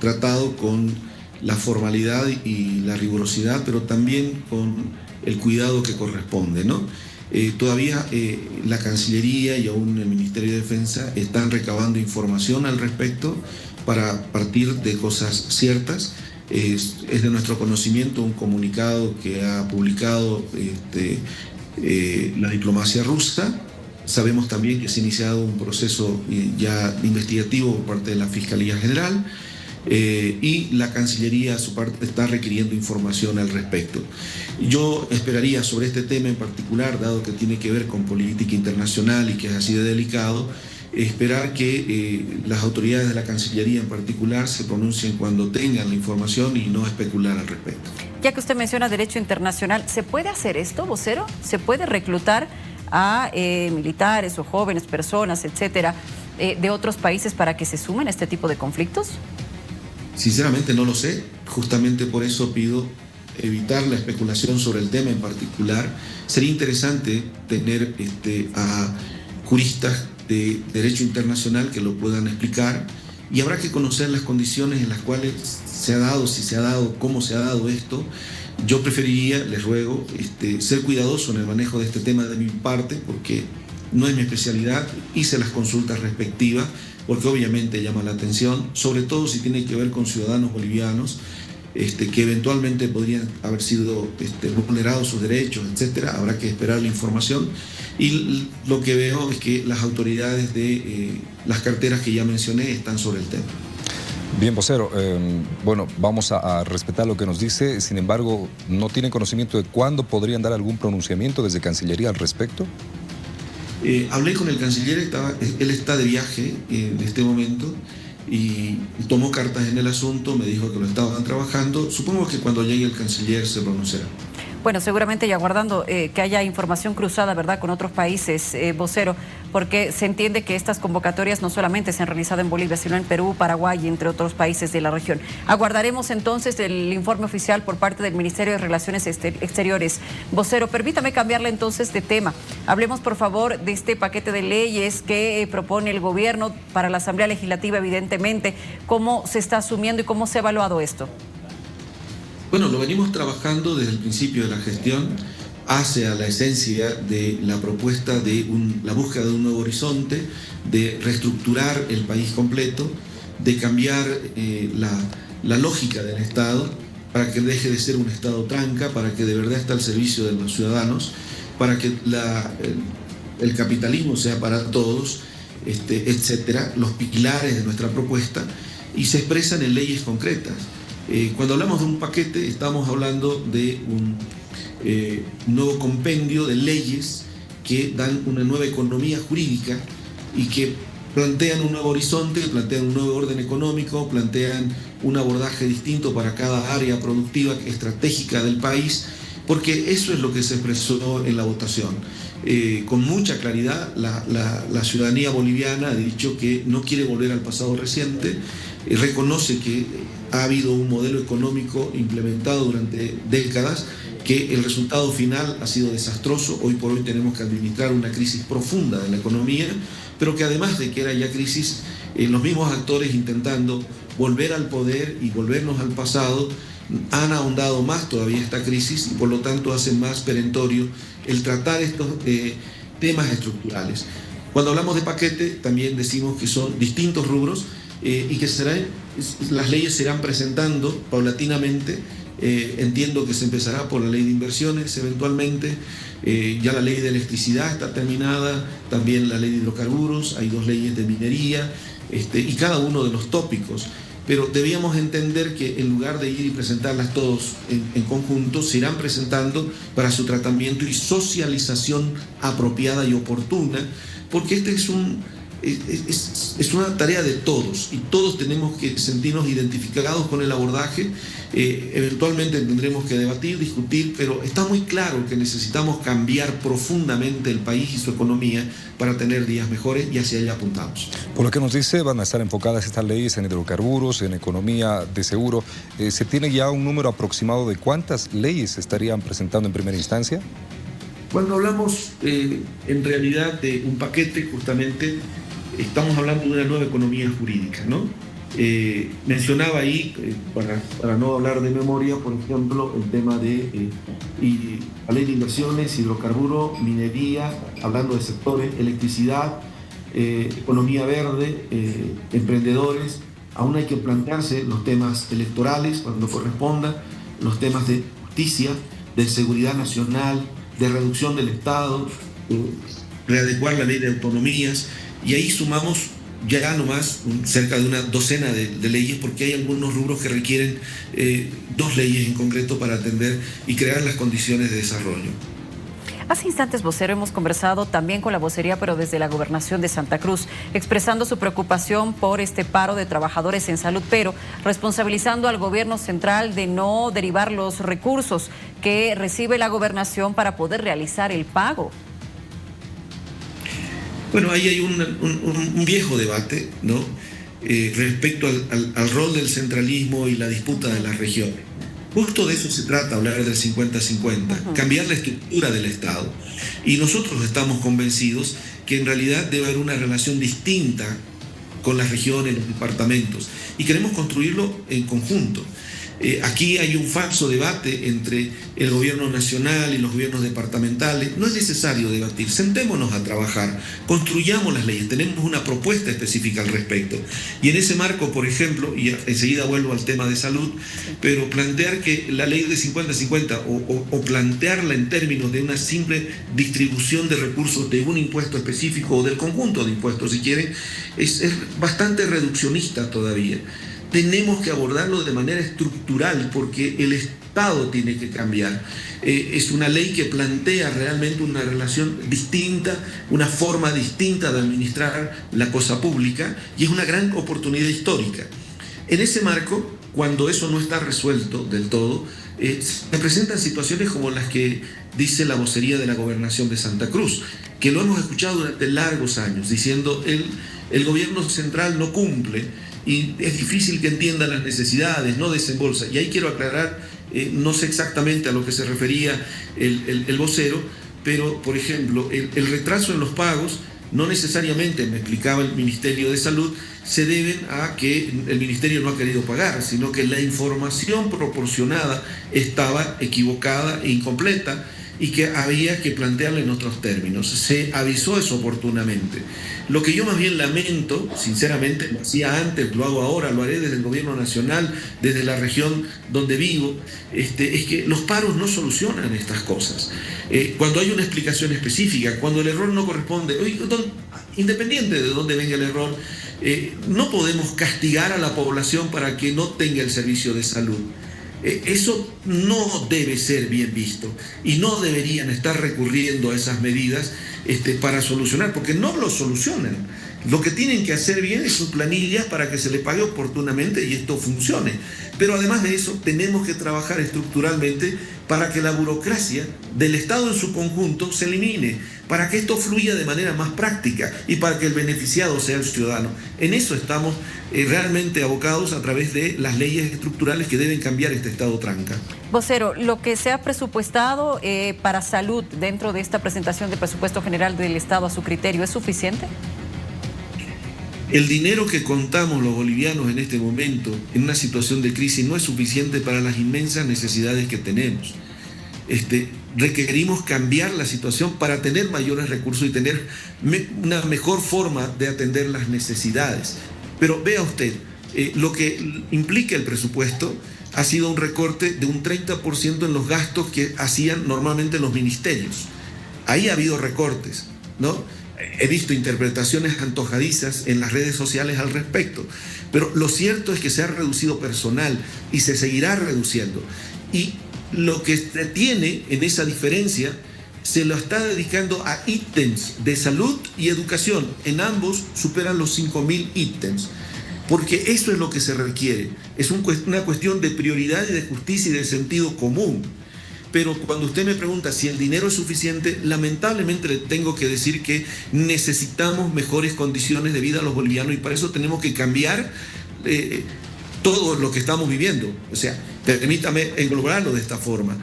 tratado con la formalidad y la rigurosidad, pero también con el cuidado que corresponde, ¿no? Todavía la Cancillería y aún el Ministerio de Defensa están recabando información al respecto para partir de cosas ciertas. Es de nuestro conocimiento un comunicado que ha publicado la diplomacia rusa. Sabemos también que se ha iniciado un proceso ya investigativo por parte de la Fiscalía General y la Cancillería a su parte está requiriendo información al respecto. Yo esperaría sobre este tema en particular, dado que tiene que ver con política internacional y que es así de delicado, esperar que las autoridades de la Cancillería en particular se pronuncien cuando tengan la información y no especular al respecto. Ya que usted menciona derecho internacional, ¿se puede hacer esto, vocero? ¿Se puede reclutar a militares o jóvenes, personas, etcétera, de otros países para que se sumen a este tipo de conflictos? Sinceramente no lo sé, justamente por eso pido evitar la especulación sobre el tema en particular. Sería interesante tener a juristas de derecho internacional que lo puedan explicar y habrá que conocer las condiciones en las cuales se ha dado, si se ha dado, cómo se ha dado esto. Yo preferiría, les ruego, ser cuidadoso en el manejo de este tema de mi parte porque no es mi especialidad, hice las consultas respectivas, porque obviamente llama la atención, sobre todo si tiene que ver con ciudadanos bolivianos, que eventualmente podrían haber sido vulnerados sus derechos, etcétera. Habrá que esperar la información. Y lo que veo es que las autoridades de las carteras que ya mencioné están sobre el tema. Bien, vocero, bueno, vamos a respetar lo que nos dice. Sin embargo, ¿no tienen conocimiento de cuándo podrían dar algún pronunciamiento desde Cancillería al respecto? Hablé con el canciller, él está de viaje en este momento y tomó cartas en el asunto, me dijo que lo estaban trabajando. Supongo que cuando llegue el canciller se pronunciará. Bueno, seguramente y aguardando que haya información cruzada, ¿verdad?, con otros países, vocero, porque se entiende que estas convocatorias no solamente se han realizado en Bolivia, sino en Perú, Paraguay y entre otros países de la región. Aguardaremos entonces el informe oficial por parte del Ministerio de Relaciones Exteriores. Vocero, permítame cambiarle entonces de tema. Hablemos, por favor, de este paquete de leyes que propone el gobierno para la Asamblea Legislativa, evidentemente. ¿Cómo se está asumiendo y cómo se ha evaluado esto? Bueno, lo venimos trabajando desde el principio de la gestión hacia la esencia de la propuesta de la búsqueda de un nuevo horizonte, de reestructurar el país completo, de cambiar la lógica del Estado para que deje de ser un Estado tranca, para que de verdad esté al servicio de los ciudadanos, para que el capitalismo sea para todos, etcétera, los pilares de nuestra propuesta, y se expresan en leyes concretas. Cuando hablamos de un paquete, estamos hablando de un nuevo compendio de leyes que dan una nueva economía jurídica y que plantean un nuevo horizonte, plantean un nuevo orden económico, plantean un abordaje distinto para cada área productiva estratégica del país, porque eso es lo que se expresó en la votación. Con mucha claridad, la ciudadanía boliviana ha dicho que no quiere volver al pasado reciente, reconoce que ha habido un modelo económico implementado durante décadas, que el resultado final ha sido desastroso. Hoy por hoy tenemos que administrar una crisis profunda de la economía, pero que además de que era ya crisis, los mismos actores intentando volver al poder y volvernos al pasado han ahondado más todavía esta crisis y por lo tanto hacen más perentorio el tratar estos temas estructurales. Cuando hablamos de paquete también decimos que son distintos rubros y que las leyes se irán presentando paulatinamente. Entiendo que se empezará por la ley de inversiones eventualmente, ya la ley de electricidad está terminada, también la ley de hidrocarburos, hay 2 leyes de minería y cada uno de los tópicos. Pero debíamos entender que en lugar de ir y presentarlas todos en conjunto, se irán presentando para su tratamiento y socialización apropiada y oportuna, porque es una tarea de todos y todos tenemos que sentirnos identificados con el abordaje. Eventualmente tendremos que debatir, discutir, pero está muy claro que necesitamos cambiar profundamente el país y su economía para tener días mejores y hacia allá apuntamos. Por lo que nos dice, van a estar enfocadas estas leyes en hidrocarburos, en economía de seguro. ¿Se tiene ya un número aproximado de cuántas leyes se estarían presentando en primera instancia? Cuando hablamos en realidad de un paquete, justamente estamos hablando de una nueva economía jurídica, ¿no? Mencionaba ahí, para no hablar de memoria, por ejemplo, el tema de la ley de inversiones, hidrocarburo, minería, hablando de sectores, electricidad, economía verde, emprendedores. Aún hay que plantearse los temas electorales cuando corresponda, los temas de justicia, de seguridad nacional, de reducción del Estado, readecuar la ley de autonomías, y ahí sumamos ya nomás cerca de una docena de leyes, porque hay algunos rubros que requieren 2 leyes en concreto para atender y crear las condiciones de desarrollo. Hace instantes, vocero, hemos conversado también con la vocería, pero desde la Gobernación de Santa Cruz, expresando su preocupación por este paro de trabajadores en salud, pero responsabilizando al gobierno central de no derivar los recursos que recibe la gobernación para poder realizar el pago. Bueno, ahí hay un viejo debate, ¿no? Respecto al rol del centralismo y la disputa de las regiones. Justo de eso se trata, hablar del 50-50, cambiar la estructura del Estado. Y nosotros estamos convencidos que en realidad debe haber una relación distinta con las regiones, los departamentos, y queremos construirlo en conjunto. Aquí hay un falso debate entre el gobierno nacional y los gobiernos departamentales. No es necesario debatir, sentémonos a trabajar, construyamos las leyes, tenemos una propuesta específica al respecto. Y en ese marco, por ejemplo, y enseguida vuelvo al tema de salud, pero plantear que la ley de 50-50 o plantearla en términos de una simple distribución de recursos de un impuesto específico o del conjunto de impuestos, si quieren, es bastante reduccionista todavía. Tenemos que abordarlo de manera estructural porque el Estado tiene que cambiar. Es una ley que plantea realmente una relación distinta, una forma distinta de administrar la cosa pública y es una gran oportunidad histórica. En ese marco, cuando eso no está resuelto del todo, se presentan situaciones como las que dice la vocería de la Gobernación de Santa Cruz, que lo hemos escuchado durante largos años, diciendo el gobierno central no cumple y es difícil que entienda las necesidades, no desembolsa. Y ahí quiero aclarar, no sé exactamente a lo que se refería el vocero, pero por ejemplo, el retraso en los pagos no necesariamente, me explicaba el Ministerio de Salud, se deben a que el Ministerio no ha querido pagar, sino que la información proporcionada estaba equivocada e incompleta y que había que plantearla en otros términos. Se avisó eso oportunamente. Lo que yo más bien lamento, sinceramente, lo hacía antes, lo hago ahora, lo haré desde el gobierno nacional, desde la región donde vivo, es que los paros no solucionan estas cosas. Cuando hay una explicación específica, cuando el error no corresponde, independiente de dónde venga el error, no podemos castigar a la población para que no tenga el servicio de salud. Eso no debe ser bien visto y no deberían estar recurriendo a esas medidas para solucionar, porque no lo solucionan. Lo que tienen que hacer bien es sus planillas para que se les pague oportunamente y esto funcione. Pero además de eso, tenemos que trabajar estructuralmente para que la burocracia del Estado en su conjunto se elimine, para que esto fluya de manera más práctica y para que el beneficiado sea el ciudadano. En eso estamos realmente abocados a través de las leyes estructurales que deben cambiar este estado tranca. Vocero, lo que se ha presupuestado para salud dentro de esta presentación de presupuesto general del Estado a su criterio, ¿es suficiente? El dinero que contamos los bolivianos en este momento, en una situación de crisis, no es suficiente para las inmensas necesidades que tenemos. Requerimos cambiar la situación para tener mayores recursos y tener una mejor forma de atender las necesidades. Pero vea usted, lo que implica el presupuesto ha sido un recorte de un 30% en los gastos que hacían normalmente los ministerios. Ahí ha habido recortes, ¿no? He visto interpretaciones antojadizas en las redes sociales al respecto, pero lo cierto es que se ha reducido personal y se seguirá reduciendo. Y lo que se tiene en esa diferencia se lo está dedicando a ítems de salud y educación. En ambos superan los 5.000 ítems, porque eso es lo que se requiere. Es una cuestión de prioridad y de justicia y de sentido común. Pero cuando usted me pregunta si el dinero es suficiente, lamentablemente le tengo que decir que necesitamos mejores condiciones de vida a los bolivianos y para eso tenemos que cambiar todo lo que estamos viviendo. O sea, permítame englobarlo de esta forma.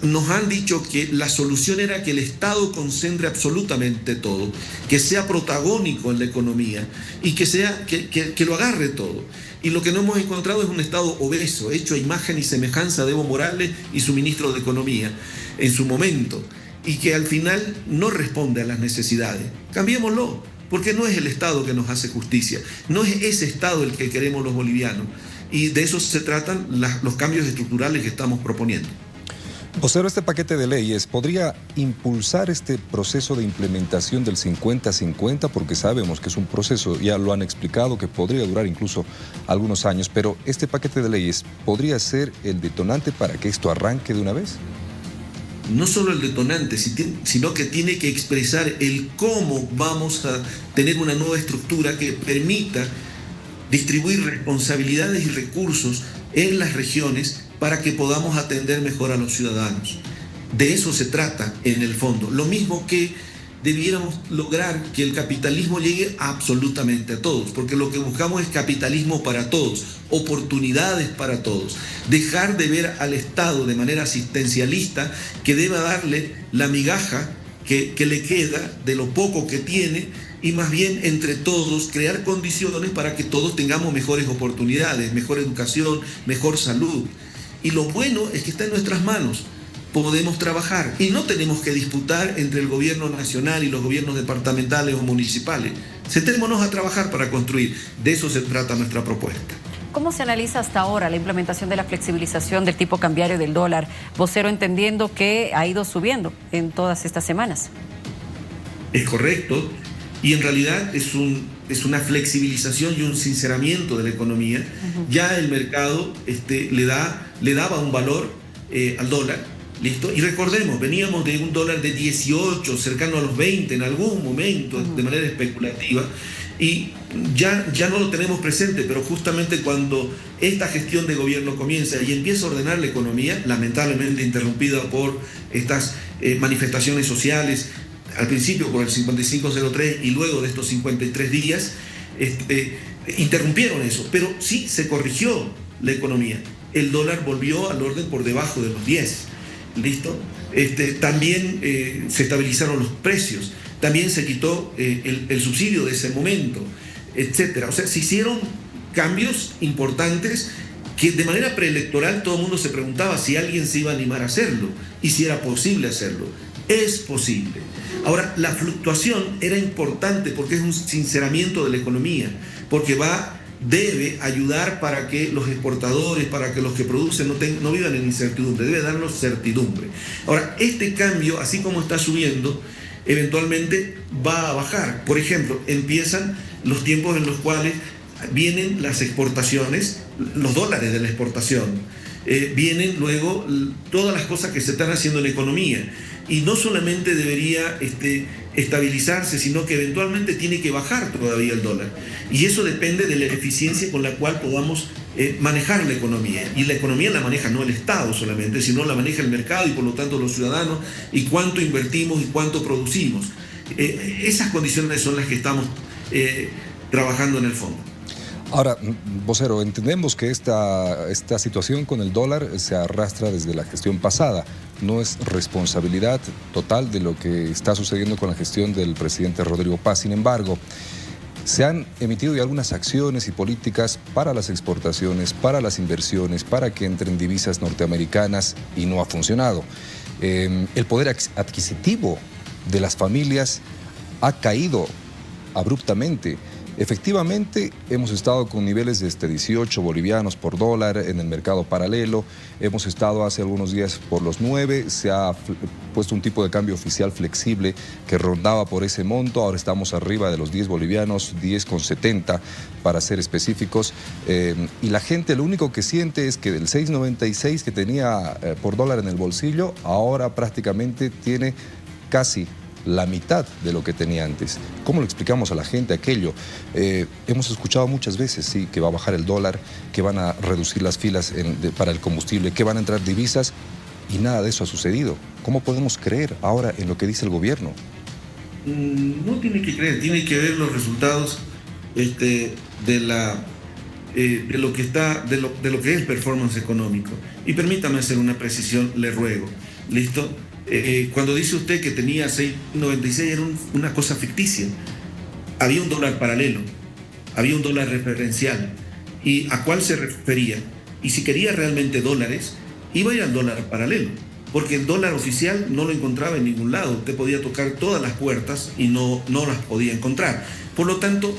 Nos han dicho que la solución era que el Estado concentre absolutamente todo, que sea protagónico en la economía y que lo agarre todo. Y lo que no hemos encontrado es un Estado obeso, hecho a imagen y semejanza de Evo Morales y su ministro de Economía en su momento, y que al final no responde a las necesidades. Cambiémoslo, porque no es el Estado que nos hace justicia, no es ese Estado el que queremos los bolivianos, y de eso se tratan los cambios estructurales que estamos proponiendo. Vocero, este paquete de leyes podría impulsar este proceso de implementación del 50-50, porque sabemos que es un proceso, ya lo han explicado, que podría durar incluso algunos años, pero este paquete de leyes podría ser el detonante para que esto arranque de una vez. No solo el detonante, sino que tiene que expresar el cómo vamos a tener una nueva estructura que permita distribuir responsabilidades y recursos en las regiones para que podamos atender mejor a los ciudadanos. De eso se trata en el fondo. Lo mismo que debiéramos lograr que el capitalismo llegue absolutamente a todos, porque lo que buscamos es capitalismo para todos, oportunidades para todos. Dejar de ver al Estado de manera asistencialista que deba darle la migaja que le queda, de lo poco que tiene, y más bien entre todos crear condiciones para que todos tengamos mejores oportunidades, mejor educación, mejor salud. Y lo bueno es que está en nuestras manos. Podemos trabajar y no tenemos que disputar entre el gobierno nacional y los gobiernos departamentales o municipales. Sentémonos a trabajar para construir. De eso se trata nuestra propuesta. ¿Cómo se analiza hasta ahora la implementación de la flexibilización del tipo cambiario del dólar? Vocero, entendiendo que ha ido subiendo en todas estas semanas. Es correcto, y en realidad es una flexibilización y un sinceramiento de la economía. Ya el mercado le daba un valor al dólar. ¿Listo? Y recordemos, veníamos de un dólar de 18, cercano a los 20 en algún momento, de manera especulativa, y ya no lo tenemos presente, pero justamente cuando esta gestión de gobierno comienza y empieza a ordenar la economía, lamentablemente interrumpida por estas manifestaciones sociales, al principio por el 5503 y luego de estos 53 días, interrumpieron eso, pero sí se corrigió la economía. El dólar volvió al orden por debajo de los 10. ¿Listo? También se estabilizaron los precios, también se quitó el subsidio de ese momento, etcétera. O sea, se hicieron cambios importantes que de manera preelectoral todo el mundo se preguntaba si alguien se iba a animar a hacerlo y si era posible hacerlo. Es posible. Ahora, la fluctuación era importante porque es un sinceramiento de la economía, porque debe ayudar para que los exportadores, para que los que producen no vivan en incertidumbre, debe darnos certidumbre. Ahora, este cambio, así como está subiendo, eventualmente va a bajar. Por ejemplo, empiezan los tiempos en los cuales vienen las exportaciones, los dólares de la exportación, vienen luego todas las cosas que se están haciendo en la economía. Y no solamente debería estabilizarse, sino que eventualmente tiene que bajar todavía el dólar. Y eso depende de la eficiencia con la cual podamos manejar la economía. Y la economía la maneja no el Estado solamente, sino la maneja el mercado y por lo tanto los ciudadanos, y cuánto invertimos y cuánto producimos. Esas condiciones son las que estamos trabajando en el fondo. Ahora, vocero, entendemos que esta situación con el dólar se arrastra desde la gestión pasada. No es responsabilidad total de lo que está sucediendo con la gestión del presidente Rodrigo Paz. Sin embargo, se han emitido ya algunas acciones y políticas para las exportaciones, para las inversiones, para que entren divisas norteamericanas y no ha funcionado. El poder adquisitivo de las familias ha caído abruptamente. Efectivamente, hemos estado con niveles de 18 bolivianos por dólar en el mercado paralelo. Hemos estado hace algunos días por los 9. Se ha puesto un tipo de cambio oficial flexible que rondaba por ese monto. Ahora estamos arriba de los 10 bolivianos, 10,70 para ser específicos. Y la gente lo único que siente es que del 6,96 que tenía por dólar en el bolsillo, ahora prácticamente tiene casi la mitad de lo que tenía antes. ¿Cómo le explicamos a la gente aquello? Hemos escuchado muchas veces, sí, que va a bajar el dólar, que van a reducir las filas para el combustible, que van a entrar divisas, y nada de eso ha sucedido. ¿Cómo podemos creer ahora en lo que dice el gobierno? No tiene que creer, tiene que ver los resultados de lo que es el performance económico. Y permítame hacer una precisión, le ruego. ¿Listo? Cuando dice usted que tenía 6,96 era una cosa ficticia. Había un dólar paralelo, había un dólar referencial. ¿Y a cuál se refería? Y si quería realmente dólares, iba a ir al dólar paralelo, porque el dólar oficial no lo encontraba en ningún lado. Usted podía tocar todas las puertas y no las podía encontrar. Por lo tanto,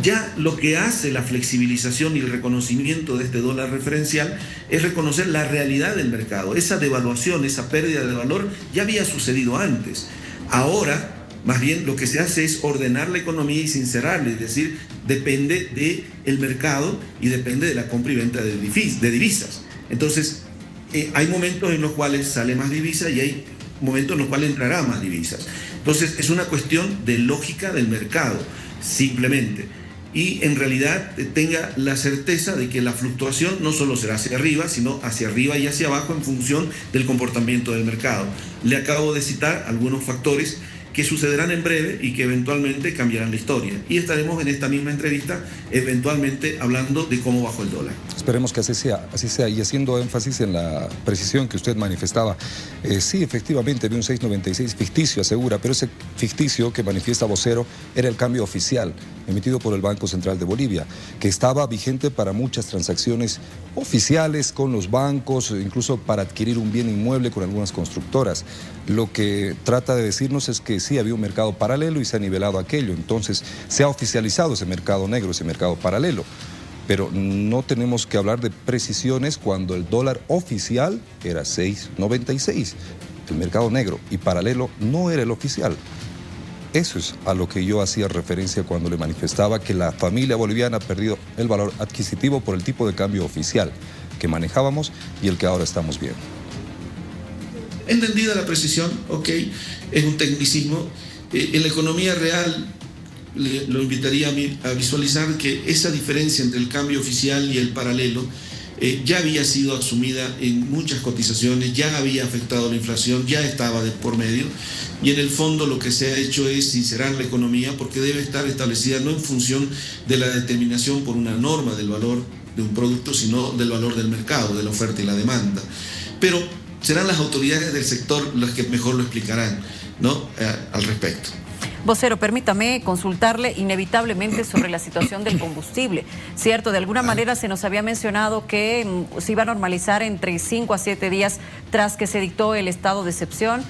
ya lo que hace la flexibilización y el reconocimiento de este dólar referencial es reconocer la realidad del mercado. Esa devaluación, esa pérdida de valor ya había sucedido antes. Ahora, más bien, lo que se hace es ordenar la economía y sincerarla, es decir, depende del mercado y depende de la compra y venta de divisas. Entonces, hay momentos en los cuales sale más divisa y hay momentos en los cuales entrará más divisas. Entonces, es una cuestión de lógica del mercado, simplemente. Y en realidad tenga la certeza de que la fluctuación no solo será hacia arriba, sino hacia arriba y hacia abajo en función del comportamiento del mercado. Le acabo de citar algunos factores que sucederán en breve y que eventualmente cambiarán la historia. Y estaremos en esta misma entrevista eventualmente hablando de cómo bajó el dólar. Esperemos que así sea. Y haciendo énfasis en la precisión que usted manifestaba, sí, efectivamente, había un 6.96 ficticio, asegura, pero ese ficticio que manifiesta Vocero era el cambio oficial emitido por el Banco Central de Bolivia, que estaba vigente para muchas transacciones oficiales con los bancos, incluso para adquirir un bien inmueble con algunas constructoras. Lo que trata de decirnos es que sí había un mercado paralelo y se ha nivelado aquello. Entonces se ha oficializado ese mercado negro, ese mercado paralelo. Pero no tenemos que hablar de precisiones cuando el dólar oficial era 6.96. El mercado negro y paralelo no era el oficial. Eso es a lo que yo hacía referencia cuando le manifestaba que la familia boliviana ha perdido el valor adquisitivo por el tipo de cambio oficial que manejábamos y el que ahora estamos viendo. Entendida la precisión, ok, es un tecnicismo. En la economía real lo invitaría a visualizar que esa diferencia entre el cambio oficial y el paralelo ya había sido asumida en muchas cotizaciones, ya había afectado la inflación, ya estaba de por medio, y en el fondo lo que se ha hecho es sincerar la economía porque debe estar establecida no en función de la determinación por una norma del valor de un producto, sino del valor del mercado, de la oferta y la demanda. Pero serán las autoridades del sector las que mejor lo explicarán, ¿no?, al respecto. Vocero, permítame consultarle inevitablemente sobre la situación del combustible. Cierto, de alguna manera se nos había mencionado que se iba a normalizar entre 5 a 7 días tras que se dictó el estado de excepción,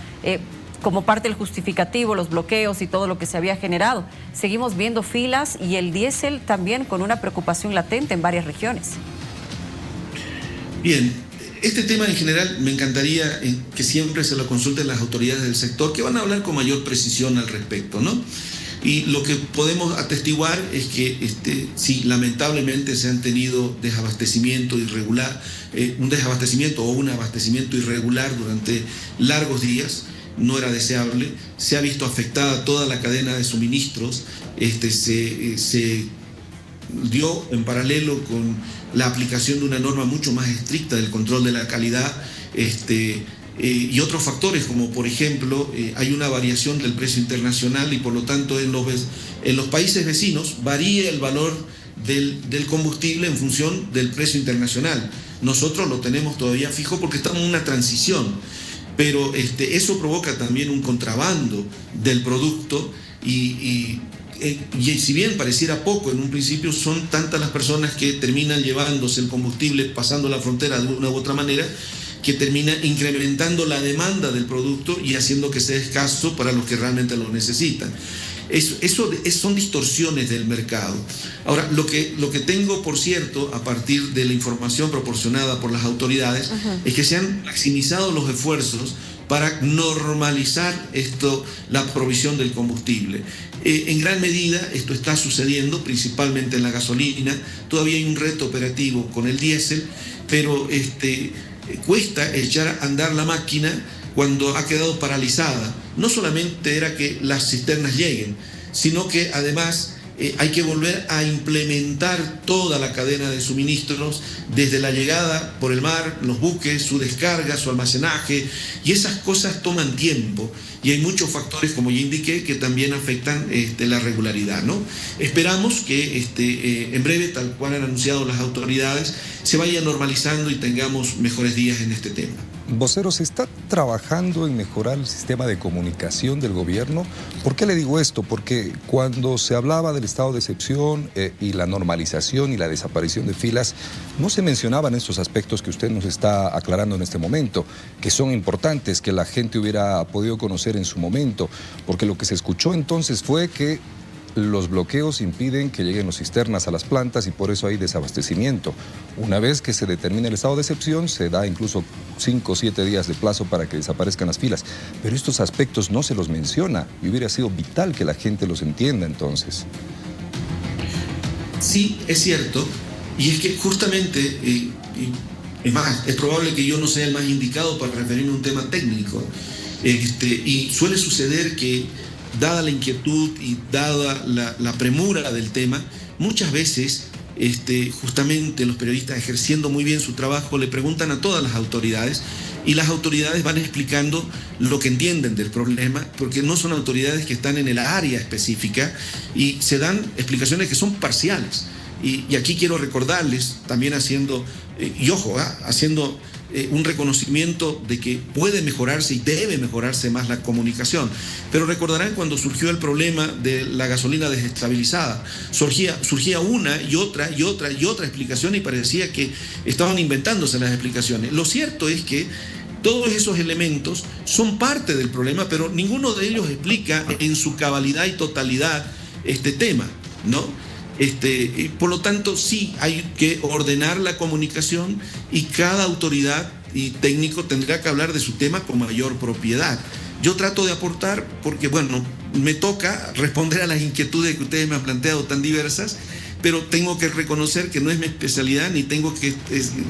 como parte del justificativo, los bloqueos y todo lo que se había generado. Seguimos viendo filas y el diésel también con una preocupación latente en varias regiones. Bien. Este tema en general me encantaría que siempre se lo consulten las autoridades del sector, que van a hablar con mayor precisión al respecto, ¿no? Y lo que podemos atestiguar es que sí, lamentablemente se han tenido desabastecimiento irregular, un desabastecimiento o un abastecimiento irregular durante largos días. No era deseable, se ha visto afectada toda la cadena de suministros, se dio en paralelo con la aplicación de una norma mucho más estricta del control de la calidad, y otros factores como por ejemplo hay una variación del precio internacional y por lo tanto en los países vecinos varía el valor del combustible en función del precio internacional. Nosotros lo tenemos todavía fijo porque estamos en una transición, pero eso provoca también un contrabando del producto y si bien pareciera poco en un principio, son tantas las personas que terminan llevándose el combustible, pasando la frontera de una u otra manera, que termina incrementando la demanda del producto y haciendo que sea escaso para los que realmente lo necesitan. Son distorsiones del mercado. Ahora, lo que tengo, por cierto, a partir de la información proporcionada por las autoridades, es que se han maximizado los esfuerzos para normalizar la provisión del combustible. En gran medida esto está sucediendo principalmente en la gasolina. Todavía hay un reto operativo con el diésel, pero cuesta echar a andar la máquina cuando ha quedado paralizada. No solamente era que las cisternas lleguen, sino que además hay que volver a implementar toda la cadena de suministros, desde la llegada por el mar, los buques, su descarga, su almacenaje, y esas cosas toman tiempo y hay muchos factores, como ya indiqué, que también afectan la regularidad, ¿no? Esperamos que en breve, tal cual han anunciado las autoridades, se vaya normalizando y tengamos mejores días en este tema. Vocero, ¿se está trabajando en mejorar el sistema de comunicación del gobierno? ¿Por qué le digo esto? Porque cuando se hablaba del estado de excepción y la normalización y la desaparición de filas, no se mencionaban estos aspectos que usted nos está aclarando en este momento, que son importantes, que la gente hubiera podido conocer en su momento, porque lo que se escuchó entonces fue que los bloqueos impiden que lleguen los cisternas a las plantas y por eso hay desabastecimiento. Una vez que se determina el estado de excepción, se da incluso 5 o 7 días de plazo para que desaparezcan las filas. Pero estos aspectos no se los menciona y hubiera sido vital que la gente los entienda entonces. Sí, es cierto. Y es que justamente, es más, es probable que yo no sea el más indicado para referirme a un tema técnico. Y suele suceder que, dada la inquietud y dada la premura del tema, muchas veces justamente los periodistas, ejerciendo muy bien su trabajo, le preguntan a todas las autoridades y las autoridades van explicando lo que entienden del problema, porque no son autoridades que están en el área específica y se dan explicaciones que son parciales. Y aquí quiero recordarles, también haciendo un reconocimiento de que puede mejorarse y debe mejorarse más la comunicación. Pero recordarán cuando surgió el problema de la gasolina desestabilizada, surgía una y otra explicación y parecía que estaban inventándose las explicaciones. Lo cierto es que todos esos elementos son parte del problema, pero ninguno de ellos explica en su cabalidad y totalidad este tema, ¿no? Por lo tanto, sí hay que ordenar la comunicación y cada autoridad y técnico tendrá que hablar de su tema con mayor propiedad. Yo trato de aportar porque, bueno, me toca responder a las inquietudes que ustedes me han planteado tan diversas, pero tengo que reconocer que no es mi especialidad ni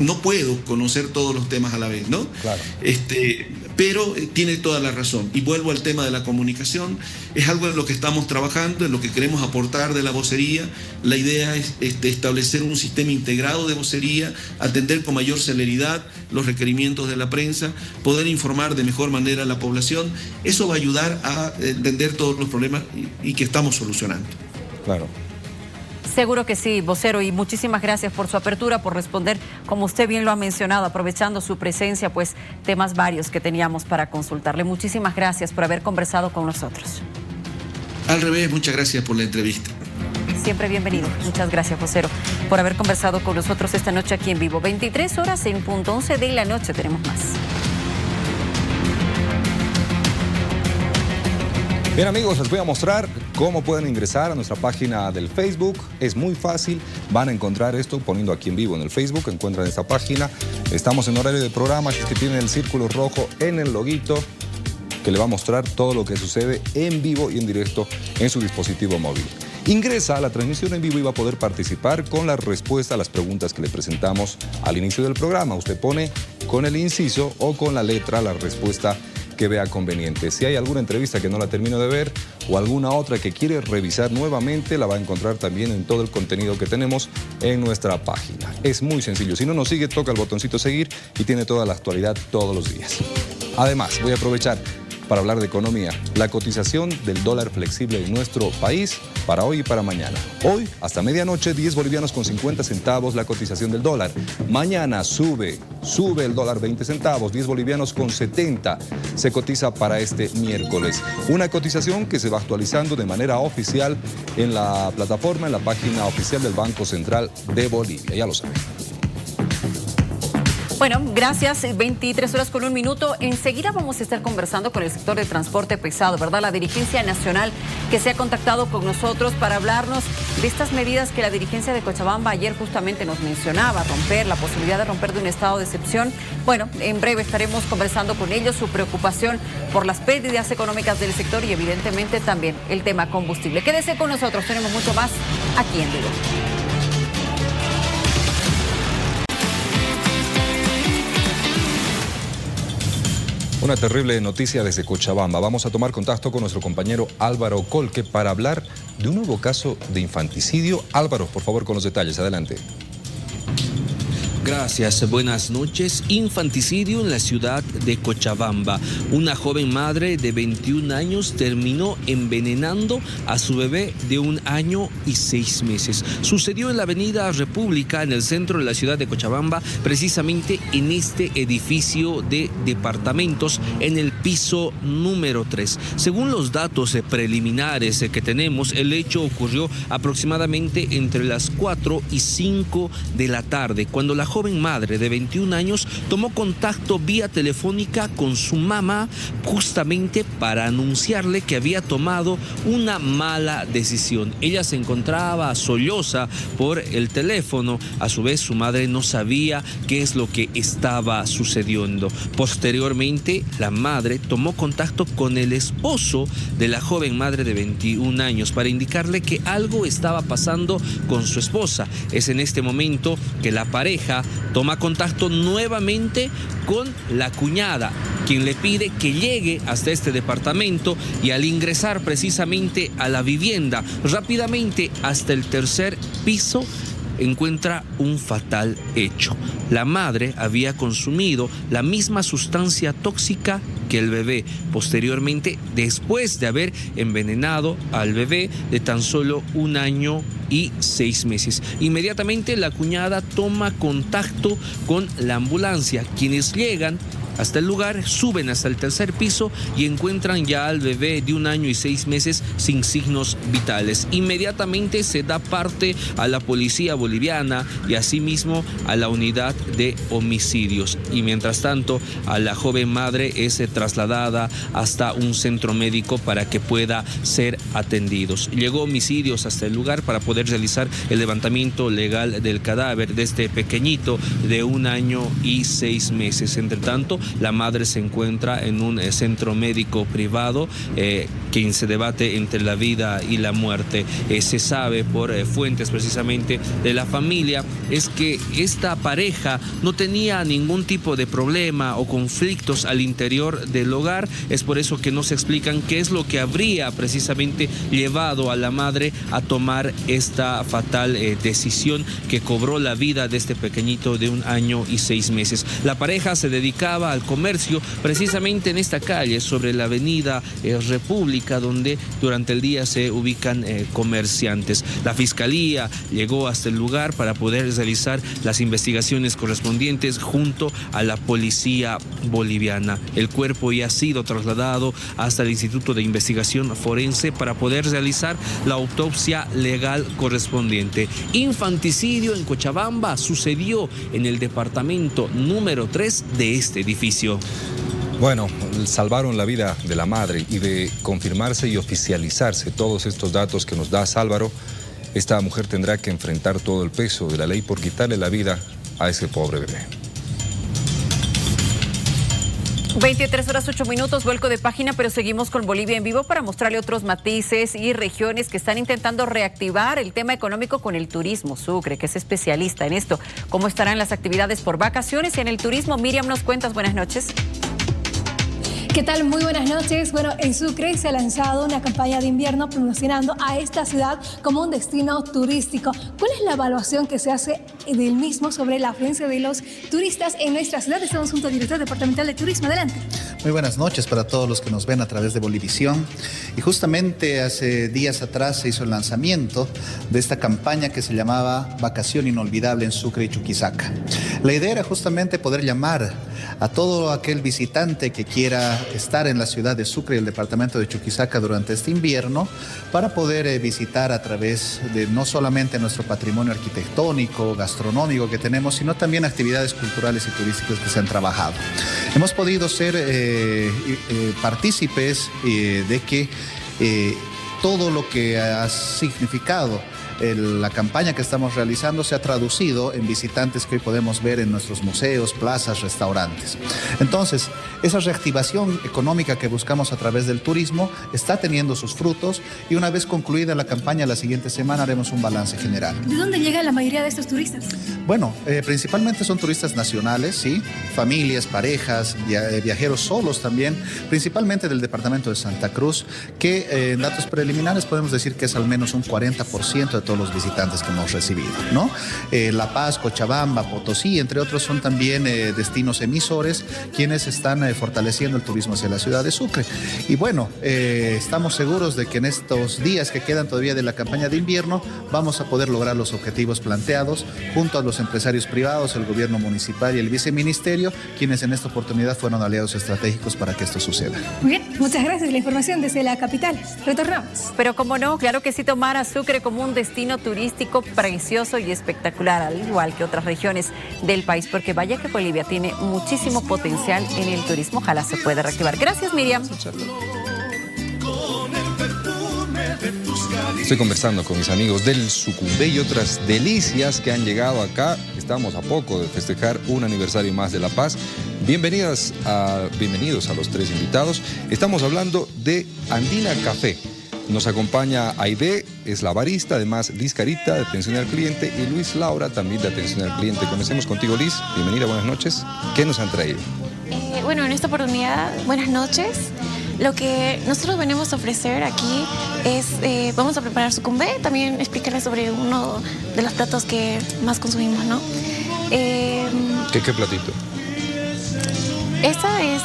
no puedo conocer todos los temas a la vez, ¿no? Claro. Pero tiene toda la razón. Y vuelvo al tema de la comunicación. Es algo en lo que estamos trabajando, en lo que queremos aportar de la vocería. La idea es establecer un sistema integrado de vocería, atender con mayor celeridad los requerimientos de la prensa, poder informar de mejor manera a la población. Eso va a ayudar a entender todos los problemas y que estamos solucionando. Claro. Seguro que sí, vocero, y muchísimas gracias por su apertura, por responder, como usted bien lo ha mencionado, aprovechando su presencia, pues temas varios que teníamos para consultarle. Muchísimas gracias por haber conversado con nosotros. Al revés, muchas gracias por la entrevista. Siempre bienvenido. Muchas gracias, vocero, por haber conversado con nosotros esta noche aquí en vivo. 23 horas en punto, 11 de la noche, tenemos más. Bien, amigos, les voy a mostrar cómo pueden ingresar a nuestra página del Facebook. Es muy fácil, van a encontrar esto poniendo aquí en vivo en el Facebook, encuentran esta página. Estamos en horario de programa, así que tienen el círculo rojo en el loguito que le va a mostrar todo lo que sucede en vivo y en directo en su dispositivo móvil. Ingresa a la transmisión en vivo y va a poder participar con la respuesta a las preguntas que le presentamos al inicio del programa. Usted pone con el inciso o con la letra la respuesta que vea conveniente. Si hay alguna entrevista que no la termino de ver o alguna otra que quiere revisar nuevamente, la va a encontrar también en todo el contenido que tenemos en nuestra página. Es muy sencillo. Si no nos sigue, toca el botoncito seguir y tiene toda la actualidad todos los días. Además, voy a aprovechar para hablar de economía. La cotización del dólar flexible en nuestro país para hoy y para mañana. Hoy, hasta medianoche, 10 bolivianos con 50 centavos la cotización del dólar. Mañana sube el dólar 20 centavos, 10 bolivianos con 70 se cotiza para este miércoles. Una cotización que se va actualizando de manera oficial en la plataforma, en la página oficial del Banco Central de Bolivia. Ya lo saben. Bueno, gracias. 23 horas con 1 minuto. Enseguida vamos a estar conversando con el sector de transporte pesado, ¿verdad? La dirigencia nacional que se ha contactado con nosotros para hablarnos de estas medidas que la dirigencia de Cochabamba ayer justamente nos mencionaba, la posibilidad de romper de un estado de excepción. Bueno, en breve estaremos conversando con ellos, su preocupación por las pérdidas económicas del sector y evidentemente también el tema combustible. Quédese con nosotros, tenemos mucho más aquí en vivo. Una terrible noticia desde Cochabamba. Vamos a tomar contacto con nuestro compañero Álvaro Colque para hablar de un nuevo caso de infanticidio. Álvaro, por favor, con los detalles. Adelante. Gracias, buenas noches. Infanticidio en la ciudad de Cochabamba. Una joven madre de 21 años terminó envenenando a su bebé de 1 año y 6 meses. Sucedió en la avenida República, en el centro de la ciudad de Cochabamba, precisamente en este edificio de departamentos, en el piso número 3. Según los datos preliminares que tenemos, el hecho ocurrió aproximadamente entre las 4 y 5 de la tarde, cuando la joven madre de 21 años tomó contacto vía telefónica con su mamá justamente para anunciarle que había tomado una mala decisión. Ella se encontraba solloza por el teléfono. A su vez, su madre no sabía qué es lo que estaba sucediendo. Posteriormente, la madre tomó contacto con el esposo de la joven madre de 21 años para indicarle que algo estaba pasando con su esposa. Es en este momento que la pareja toma contacto nuevamente con la cuñada, quien le pide que llegue hasta este departamento, y al ingresar precisamente a la vivienda rápidamente hasta el 3er piso, encuentra un fatal hecho. La madre había consumido la misma sustancia tóxica que el bebé, posteriormente, después de haber envenenado al bebé de tan solo 1 año y 6 meses. Inmediatamente la cuñada toma contacto con la ambulancia, quienes llegan hasta el lugar, suben hasta el 3er piso y encuentran ya al bebé de 1 año y 6 meses sin signos vitales. Inmediatamente se da parte a la policía boliviana y asimismo a la unidad de homicidios. Y mientras tanto, a la joven madre es trasladada hasta un centro médico para que pueda ser atendidos. Llegó homicidios hasta el lugar para poder realizar el levantamiento legal del cadáver de este pequeñito de 1 año y 6 meses. Entre tanto, la madre se encuentra en un centro médico privado quien se debate entre la vida y la muerte. Se sabe por fuentes precisamente de la familia es que esta pareja no tenía ningún tipo de problema o conflictos al interior del hogar. Es por eso que no se explican qué es lo que habría precisamente llevado a la madre a tomar esta fatal decisión que cobró la vida de este pequeñito de 1 año y 6 meses. La pareja se dedicaba al comercio precisamente en esta calle sobre la avenida República, donde durante el día se ubican comerciantes. La fiscalía llegó hasta el lugar para poder realizar las investigaciones correspondientes junto a la policía boliviana. El cuerpo ya ha sido trasladado hasta el Instituto de Investigación Forense para poder realizar la autopsia legal correspondiente. Infanticidio en Cochabamba sucedió en el departamento número 3 de este edificio. Bueno, salvaron la vida de la madre y de confirmarse y oficializarse todos estos datos que nos da Álvaro, esta mujer tendrá que enfrentar todo el peso de la ley por quitarle la vida a ese pobre bebé. 23:08, vuelco de página, pero seguimos con Bolivia en vivo para mostrarle otros matices y regiones que están intentando reactivar el tema económico con el turismo. Sucre, que es especialista en esto. ¿Cómo estarán las actividades por vacaciones y en el turismo? Miriam, nos cuentas, buenas noches. ¿Qué tal? Muy buenas noches. Bueno, en Sucre se ha lanzado una campaña de invierno promocionando a esta ciudad como un destino turístico. ¿Cuál es la evaluación que se hace del mismo sobre la afluencia de los turistas en nuestra ciudad? Estamos junto al director departamental de turismo. Adelante. Muy buenas noches para todos los que nos ven a través de Bolivisión. Y justamente hace días atrás se hizo el lanzamiento de esta campaña que se llamaba Vacación Inolvidable en Sucre y Chuquisaca. La idea era justamente poder llamar a todo aquel visitante que quiera estar en la ciudad de Sucre y el departamento de Chuquisaca durante este invierno para poder visitar a través de no solamente nuestro patrimonio arquitectónico, gastronómico que tenemos, sino también actividades culturales y turísticas que se han trabajado. Hemos podido ser partícipes de que todo lo que ha significado la campaña que estamos realizando se ha traducido en visitantes que hoy podemos ver en nuestros museos, plazas, restaurantes. Entonces, esa reactivación económica que buscamos a través del turismo está teniendo sus frutos y una vez concluida la campaña, la siguiente semana haremos un balance general. ¿De dónde llega la mayoría de estos turistas? Bueno, principalmente son turistas nacionales, ¿sí? Familias, parejas, viajeros solos también, principalmente del departamento de Santa Cruz, que en datos preliminares podemos decir que es al menos un 40% de todos los visitantes que hemos recibido, ¿no? La Paz, Cochabamba, Potosí, entre otros, son también destinos emisores quienes están fortaleciendo el turismo hacia la ciudad de Sucre. Y bueno, estamos seguros de que en estos días que quedan todavía de la campaña de invierno vamos a poder lograr los objetivos planteados junto a los empresarios privados, el gobierno municipal y el viceministerio, quienes en esta oportunidad fueron aliados estratégicos para que esto suceda. Muy bien, muchas gracias. La información desde la capital. Retornamos. Pero como no, claro que sí, tomar a Sucre como un destino turístico precioso y espectacular, al igual que otras regiones del país, porque vaya que Bolivia tiene muchísimo potencial en el turismo. Ojalá se pueda reactivar. Gracias, Miriam. Estoy conversando con mis amigos del Sucumbé y otras delicias que han llegado acá. Estamos a poco de festejar un aniversario más de La Paz. Bienvenidos a los 3 invitados. Estamos hablando de Andina Café. Nos acompaña Aide, es la barista, además Liz Carita, de atención al cliente, y Luis Laura, también de atención al cliente. Comencemos contigo, Liz. Bienvenida, buenas noches. ¿Qué nos han traído? Bueno, en esta oportunidad, buenas noches. Lo que nosotros venimos a ofrecer aquí es, vamos a preparar sucumbé, también explicarles sobre uno de los platos que más consumimos, ¿no? ¿Qué platito? Esta es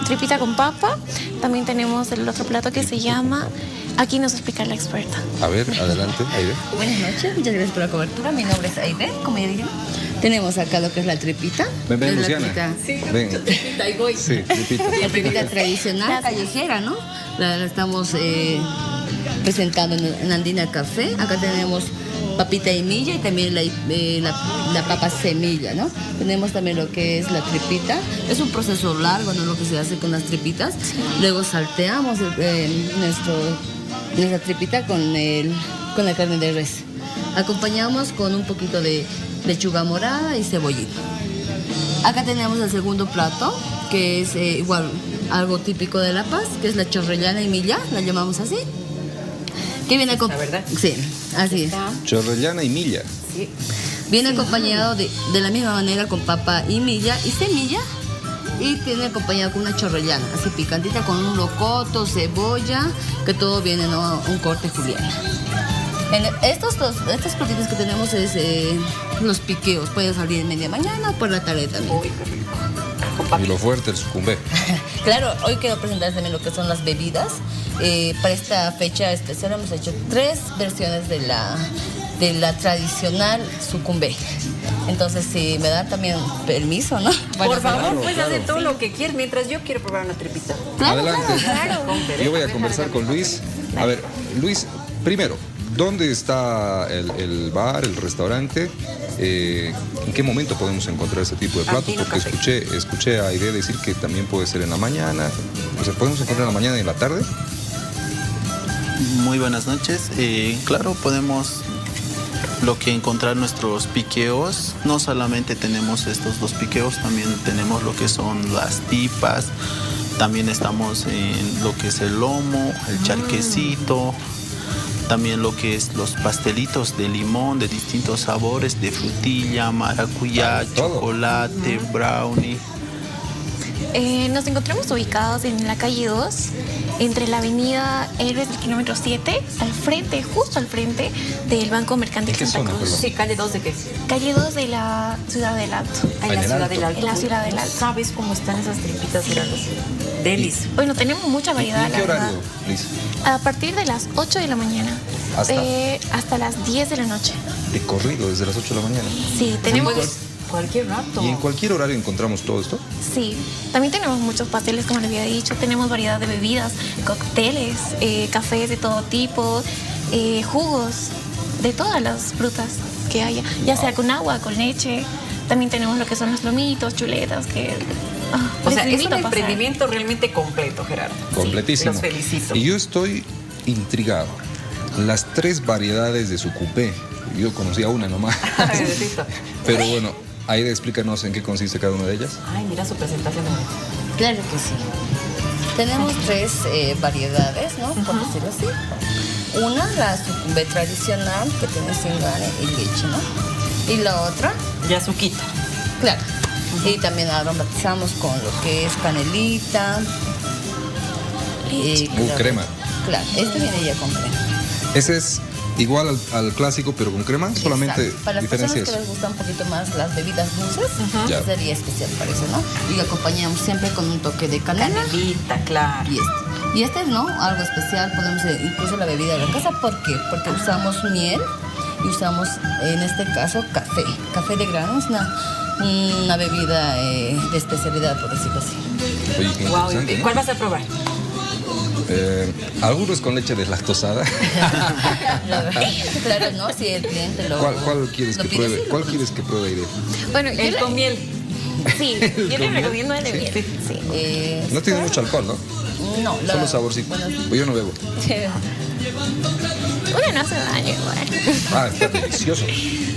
tripita con papa. También tenemos el otro plato que se llama, aquí nos explica la experta. A ver, adelante, Aide. Buenas noches, muchas gracias por la cobertura. Mi nombre es Aide, como ya dijeron. Tenemos acá lo que es la tripita. Ven, Luciana. Sí, ven. tripita, ahí voy. Sí, tripita. La tripita tradicional, callejera, ¿no? La estamos presentando en Andina Café. Acá tenemos papita y milla y también la papa semilla, ¿no? Tenemos también lo que es la tripita. Es un proceso largo, ¿no? Lo que se hace con las tripitas. Luego salteamos nuestra tripita con la carne de res. Acompañamos con un poquito de lechuga morada y cebollita. Acá tenemos el segundo plato, que es igual algo típico de La Paz, que es la chorrellana y milla, la llamamos así. Que viene con... ¿verdad? Sí, así es. Chorrellana y milla. Sí. Viene acompañado de la misma manera con papa y milla y semilla. Y tiene acompañado con una chorrellana, así picantita, con un locoto, cebolla, que todo viene, ¿no? Un corte juliano. Estos platitos que tenemos es los piqueos. Puede salir en media mañana o por la tarde también. Y lo fuerte, el sucumbé. Claro, hoy quiero presentar también lo que son las bebidas. Para esta fecha especial hemos hecho 3 versiones de la tradicional sucumbé. Entonces, si me da también permiso, ¿no? Por favor, puedes hacer todo lo que quieras mientras yo quiero probar una tripita. Adelante. Claro. Yo voy a conversar con Luis. A ver, Luis, primero, ¿dónde está el bar, el restaurante? ¿En qué momento podemos encontrar ese tipo de platos? Porque escuché a Aide decir que también puede ser en la mañana. O sea, ¿podemos encontrar en la mañana y en la tarde? Muy buenas noches. Claro, podemos encontrar nuestros piqueos. No solamente tenemos estos 2 piqueos, también tenemos lo que son las tipas. También estamos en lo que es el lomo, el charquecito. También lo que es los pastelitos de limón de distintos sabores, de frutilla, maracuyá, chocolate, brownie. Nos encontramos ubicados en la calle 2, entre la avenida Héroes del kilómetro 7, al frente, justo al frente del Banco Mercantil Santa Cruz. Sí, calle 2 ¿de qué? Calle 2 de la Ciudad del Alto. En la Ciudad del Alto. En la Ciudad del Alto. ¿Sabes cómo están esas tripitas grandes? Delis. Bueno, tenemos mucha variedad. ¿Y qué horario, Liz? A partir de las 8 de la mañana. Hasta las 10 de la noche. De corrido, desde las 8 de la mañana. Sí, tenemos... Cualquier rato. ¿Y en cualquier horario encontramos todo esto? Sí, también tenemos muchos pasteles, como les había dicho. Tenemos variedad de bebidas, cócteles, cafés de todo tipo, jugos de todas las frutas que haya, ya sea con agua, con leche. También tenemos lo que son los lomitos, chuletas, que... o sea, es un emprendimiento realmente completo, Gerardo. Completísimo. Sí, los felicito. Y yo estoy intrigado. Las 3 variedades de sucumbé. Yo conocía una nomás. Pero bueno, Aide, explícanos en qué consiste cada una de ellas. Ay, mira su presentación. Claro que sí. Tenemos 3 variedades, ¿no? Por decirlo así. Una, la sucumbé tradicional, que tiene cingane y leche, ¿no? Y la otra... Ya suquita. Claro. Y también aromatizamos con lo que es canelita. Crema. Claro, este viene ya con crema. Ese es igual al clásico, pero con crema, solamente para las diferencia personas que les gustan un poquito más las bebidas dulces, sería especial para eso, ¿no? Y acompañamos siempre con un toque de canela. Canelita, claro. Y este no, algo especial, podemos incluso la bebida de la casa. ¿Por qué? Porque usamos miel y usamos, en este caso, café de granos, una bebida de especialidad, por decirlo así. Oye, qué interesante, ¿no? ¿Cuál vas a probar? Algunos con leche deslactosada. Claro, ¿no? Si el cliente lo... ¿Cuál quieres que pruebe? ¿Cuál quieres que pruebe, Aide? Bueno, el con miel. Sí, yo le recomiendo el de miel. Sí. No tiene mucho alcohol, ¿no? No. Solo saborcito. Yo no bebo. Uno no hace daño igual. Está delicioso.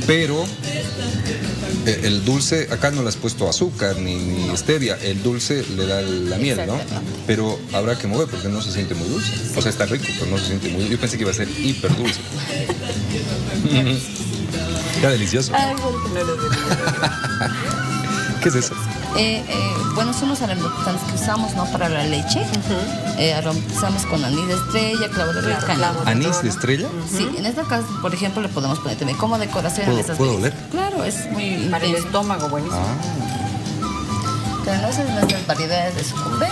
Pero el dulce, acá no le has puesto azúcar ni stevia, el dulce le da la miel, ¿no? Pero habrá que mover porque no se siente muy dulce. O sea, está rico, pero no se siente muy dulce. Yo pensé que iba a ser hiper dulce. Está delicioso. Ay, bueno, no lo veo. ¿Qué es eso? Bueno, son los aromatizantes que usamos, ¿no? Para la leche. Aromatizamos con anís de estrella, clavo de olor, canela. ¿Anís de estrella? Sí, en este caso, por ejemplo, le podemos poner también como decoración a esas ¿Puedo bebidas. oler? Claro, es muy Para el intenso. estómago, buenísimo. Pero no esas nuestras variedades de sucumbé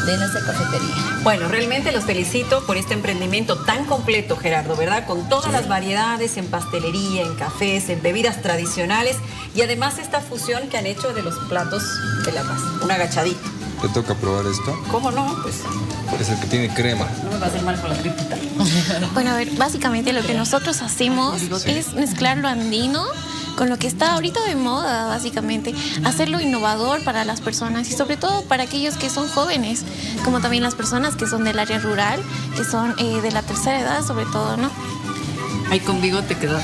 de nuestra cafetería. Bueno, realmente los felicito por este emprendimiento tan completo, Gerardo, ¿verdad? Con todas las variedades en pastelería, en cafés, en bebidas tradicionales y además esta fusión que han hecho de los platos de La Paz. Un agachadito. ¿Te toca probar esto? ¿Cómo no? Pues Es el que tiene crema. no me va a hacer mal con la gripita. Bueno, a ver, básicamente lo que nosotros hacemos es mezclar lo andino con lo que está ahorita de moda, básicamente. Hacerlo innovador para las personas y sobre todo para aquellos que son jóvenes, como también las personas que son del área rural, que son de la tercera edad sobre todo, ¿no? Ahí con bigote quedó.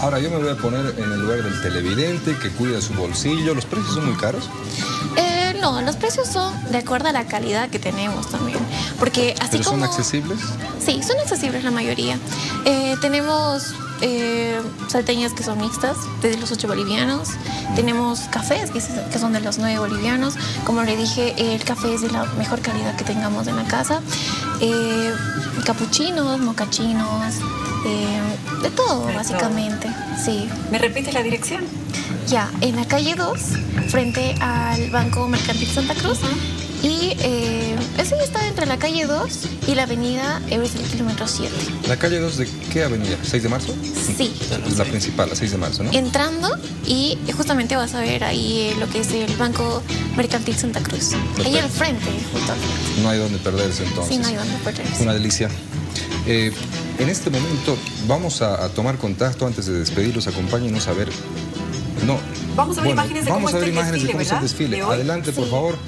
Ahora yo me voy a poner en el lugar del televidente que cuida su bolsillo. ¿Los precios son muy caros? No, los precios son de acuerdo a la calidad que tenemos también. Porque así ¿Pero son como... accesibles? Sí, son accesibles la mayoría. Tenemos salteñas que son mixtas, desde los 8 bolivianos. Tenemos cafés que son de los 9 bolivianos. Como le dije, el café es de la mejor calidad que tengamos en la casa. Capuchinos, mocachinos, de todo, básicamente. Sí. ¿Me repites la dirección? Ya, en la calle 2, frente al Banco Mercantil Santa Cruz. Y ese está entre la calle 2 y la avenida es el kilómetro 7. ¿La calle 2 de qué avenida? ¿6 de marzo? Sí. Es la principal, la 6 de marzo, ¿no? Entrando y justamente vas a ver ahí lo que es el Banco Mercantil Santa Cruz. Perfecto. Ahí al frente, justo al frente. No hay donde perderse entonces. Sí, no hay donde perderse. Una delicia. En este momento vamos a tomar contacto antes de despedirlos. Acompáñenos a ver. No. Vamos a ver imágenes de cómo vamos a ver está el imágenes de desfile, cómo está el ¿verdad? desfile. ¿De hoy? Adelante, por Sí. favor.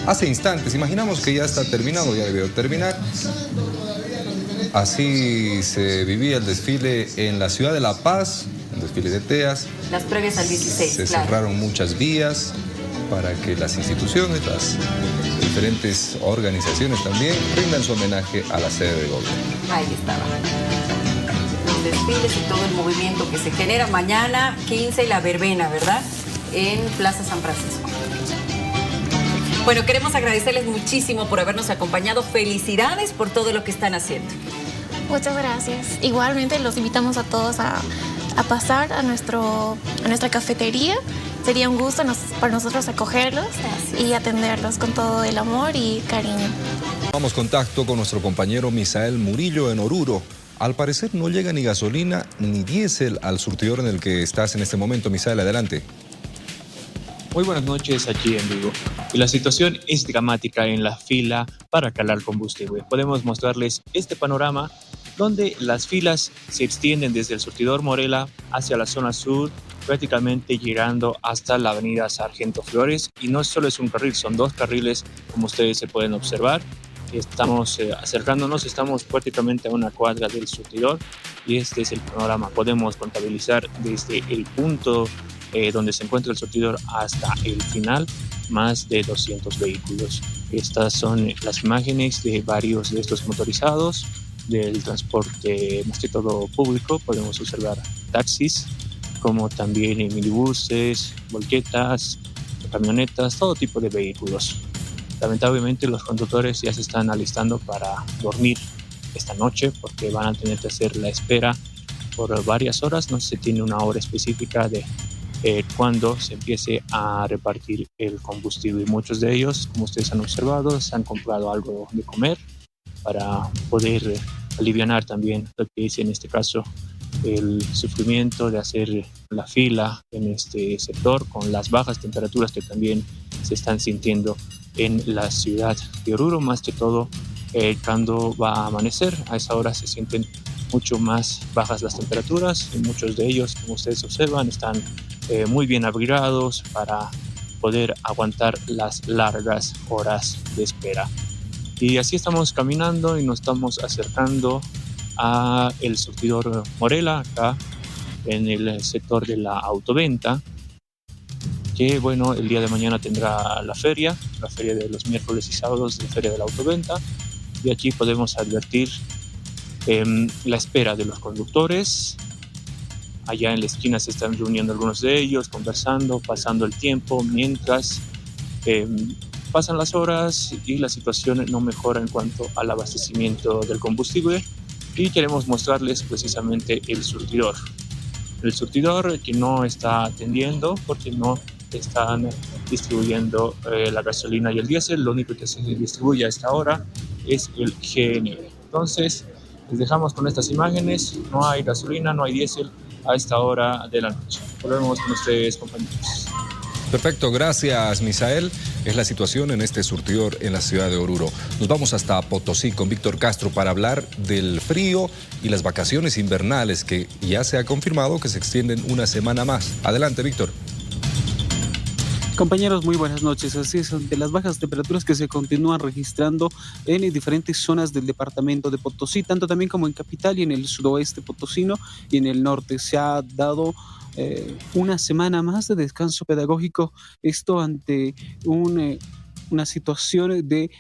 Hace instantes, imaginamos que ya está terminado, ya debió terminar. Así se vivía el desfile en la ciudad de La Paz, el desfile de TEAS. Las previas al 16, Se claro. cerraron muchas vías para que las instituciones, las diferentes organizaciones también rindan su homenaje a la sede de gobierno. Ahí estaba. Los desfiles y todo el movimiento que se genera mañana, 15 y la verbena, ¿verdad? En Plaza San Francisco. Bueno, queremos agradecerles muchísimo por habernos acompañado. Felicidades por todo lo que están haciendo. Muchas gracias. Igualmente los invitamos a todos a pasar a nuestra cafetería. Sería un gusto para nosotros acogerlos y atenderlos con todo el amor y cariño. Tomamos contacto con nuestro compañero Misael Murillo en Oruro. Al parecer no llega ni gasolina ni diésel al surtidor en el que estás en este momento. Misael, adelante. Muy buenas noches aquí en Vigo. Y la situación es dramática en la fila para cargar combustible. Podemos mostrarles este panorama donde las filas se extienden desde el surtidor Morela hacia la zona sur, prácticamente llegando hasta la avenida Sargento Flores. Y no solo es un carril, son dos carriles, como ustedes se pueden observar. Estamos acercándonos, estamos prácticamente a una cuadra del surtidor y este es el panorama. Podemos contabilizar desde el punto donde se encuentra el surtidor hasta el final, más de 200 vehículos. Estas son las imágenes de varios de estos motorizados, del transporte más que todo público. Podemos observar taxis, como también minibuses, volquetas, camionetas, todo tipo de vehículos. Lamentablemente los conductores ya se están alistando para dormir esta noche porque van a tener que hacer la espera por varias horas. No se tiene una hora específica de cuando se empiece a repartir el combustible. Muchos de ellos, como ustedes han observado, se han comprado algo de comer para poder alivianar también lo que es en este caso el sufrimiento de hacer la fila en este sector con las bajas temperaturas que también se están sintiendo en la ciudad de Oruro, más que todo cuando va a amanecer. A esa hora se sienten mucho más bajas las temperaturas y muchos de ellos, como ustedes observan, están muy bien abrigados para poder aguantar las largas horas de espera. Y así estamos caminando y nos estamos acercando a el surtidor Morela, acá en el sector de la autoventa, que bueno, el día de mañana tendrá la feria de los miércoles y sábados de la feria de la autoventa, y aquí podemos advertir la espera de los conductores allá en la esquina se están reuniendo algunos de ellos, conversando, pasando el tiempo, mientras pasan las horas y la situación no mejora en cuanto al abastecimiento del combustible. Y queremos mostrarles precisamente el surtidor. El surtidor que no está atendiendo porque no están distribuyendo la gasolina y el diésel. Lo único que se distribuye a esta hora es el GNV. Entonces, les dejamos con estas imágenes. No hay gasolina, no hay diésel a esta hora de la noche. Volvemos con ustedes, compañeros. Perfecto, gracias, Misael. Es la situación en este surtidor en la ciudad de Oruro. Nos vamos hasta Potosí con Víctor Castro para hablar del frío y las vacaciones invernales que ya se ha confirmado que se extienden una semana más. Adelante, Víctor. Compañeros, muy buenas noches. Así es, ante las bajas temperaturas que se continúan registrando en diferentes zonas del departamento de Potosí, tanto también como en capital y en el suroeste potosino y en el norte, se ha dado una semana más de descanso pedagógico, esto ante una situación de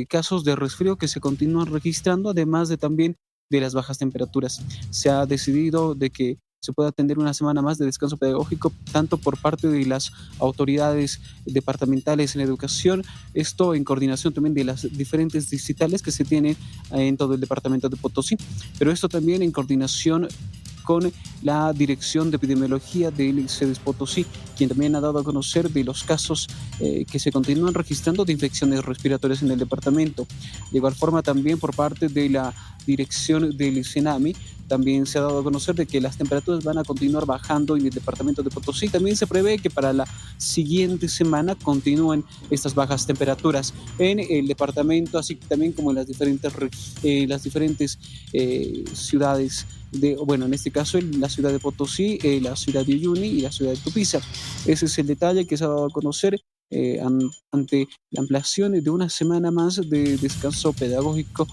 casos de resfrío que se continúan registrando, además de también de las bajas temperaturas. Se ha decidido de que se pueda atender una semana más de descanso pedagógico, tanto por parte de las autoridades departamentales en educación, esto en coordinación también de las diferentes distritales que se tienen en todo el departamento de Potosí, pero esto también en coordinación con la Dirección de Epidemiología del CEDES Potosí, quien también ha dado a conocer de los casos que se continúan registrando de infecciones respiratorias en el departamento. De igual forma, también por parte de la Dirección del CENAMI, también se ha dado a conocer de que las temperaturas van a continuar bajando en el departamento de Potosí. También se prevé que para la siguiente semana continúen estas bajas temperaturas en el departamento, así también como en las diferentes ciudades. En este caso en la ciudad de Potosí, la ciudad de Uyuni y la ciudad de Tupiza. Ese es el detalle que se ha dado a conocer ante la ampliación de una semana más de descanso pedagógico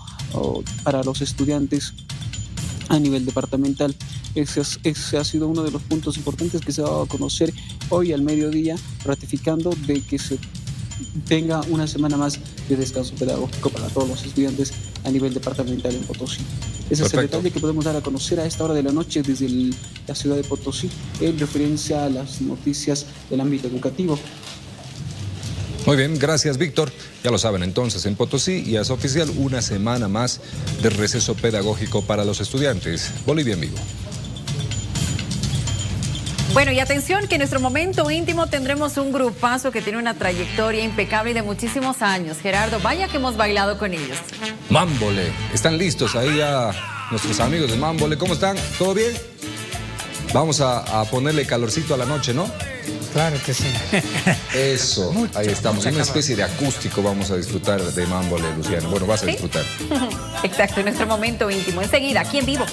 para los estudiantes a nivel departamental. Ese ha sido uno de los puntos importantes que se ha dado a conocer hoy al mediodía, ratificando de que se tenga una semana más de descanso pedagógico para todos los estudiantes a nivel departamental en Potosí. Ese es el detalle que podemos dar a conocer a esta hora de la noche desde la ciudad de Potosí en referencia a las noticias del ámbito educativo. Muy bien, gracias, Víctor. Ya lo saben, entonces en Potosí ya es oficial una semana más de receso pedagógico para los estudiantes. Bolivia en vivo. Bueno, y atención que en nuestro momento íntimo tendremos un grupazo que tiene una trayectoria impecable y de muchísimos años. Gerardo, vaya que hemos bailado con ellos. Mámbole, ¿están listos ahí ya nuestros amigos de Mámbole? ¿Cómo están? ¿Todo bien? Vamos a ponerle calorcito a la noche, ¿no? Claro que sí. Eso, ahí estamos. Una especie de acústico vamos a disfrutar de Mámbole, Luciano. Bueno, vas a disfrutar. Exacto, en nuestro momento íntimo. Enseguida, aquí en vivo.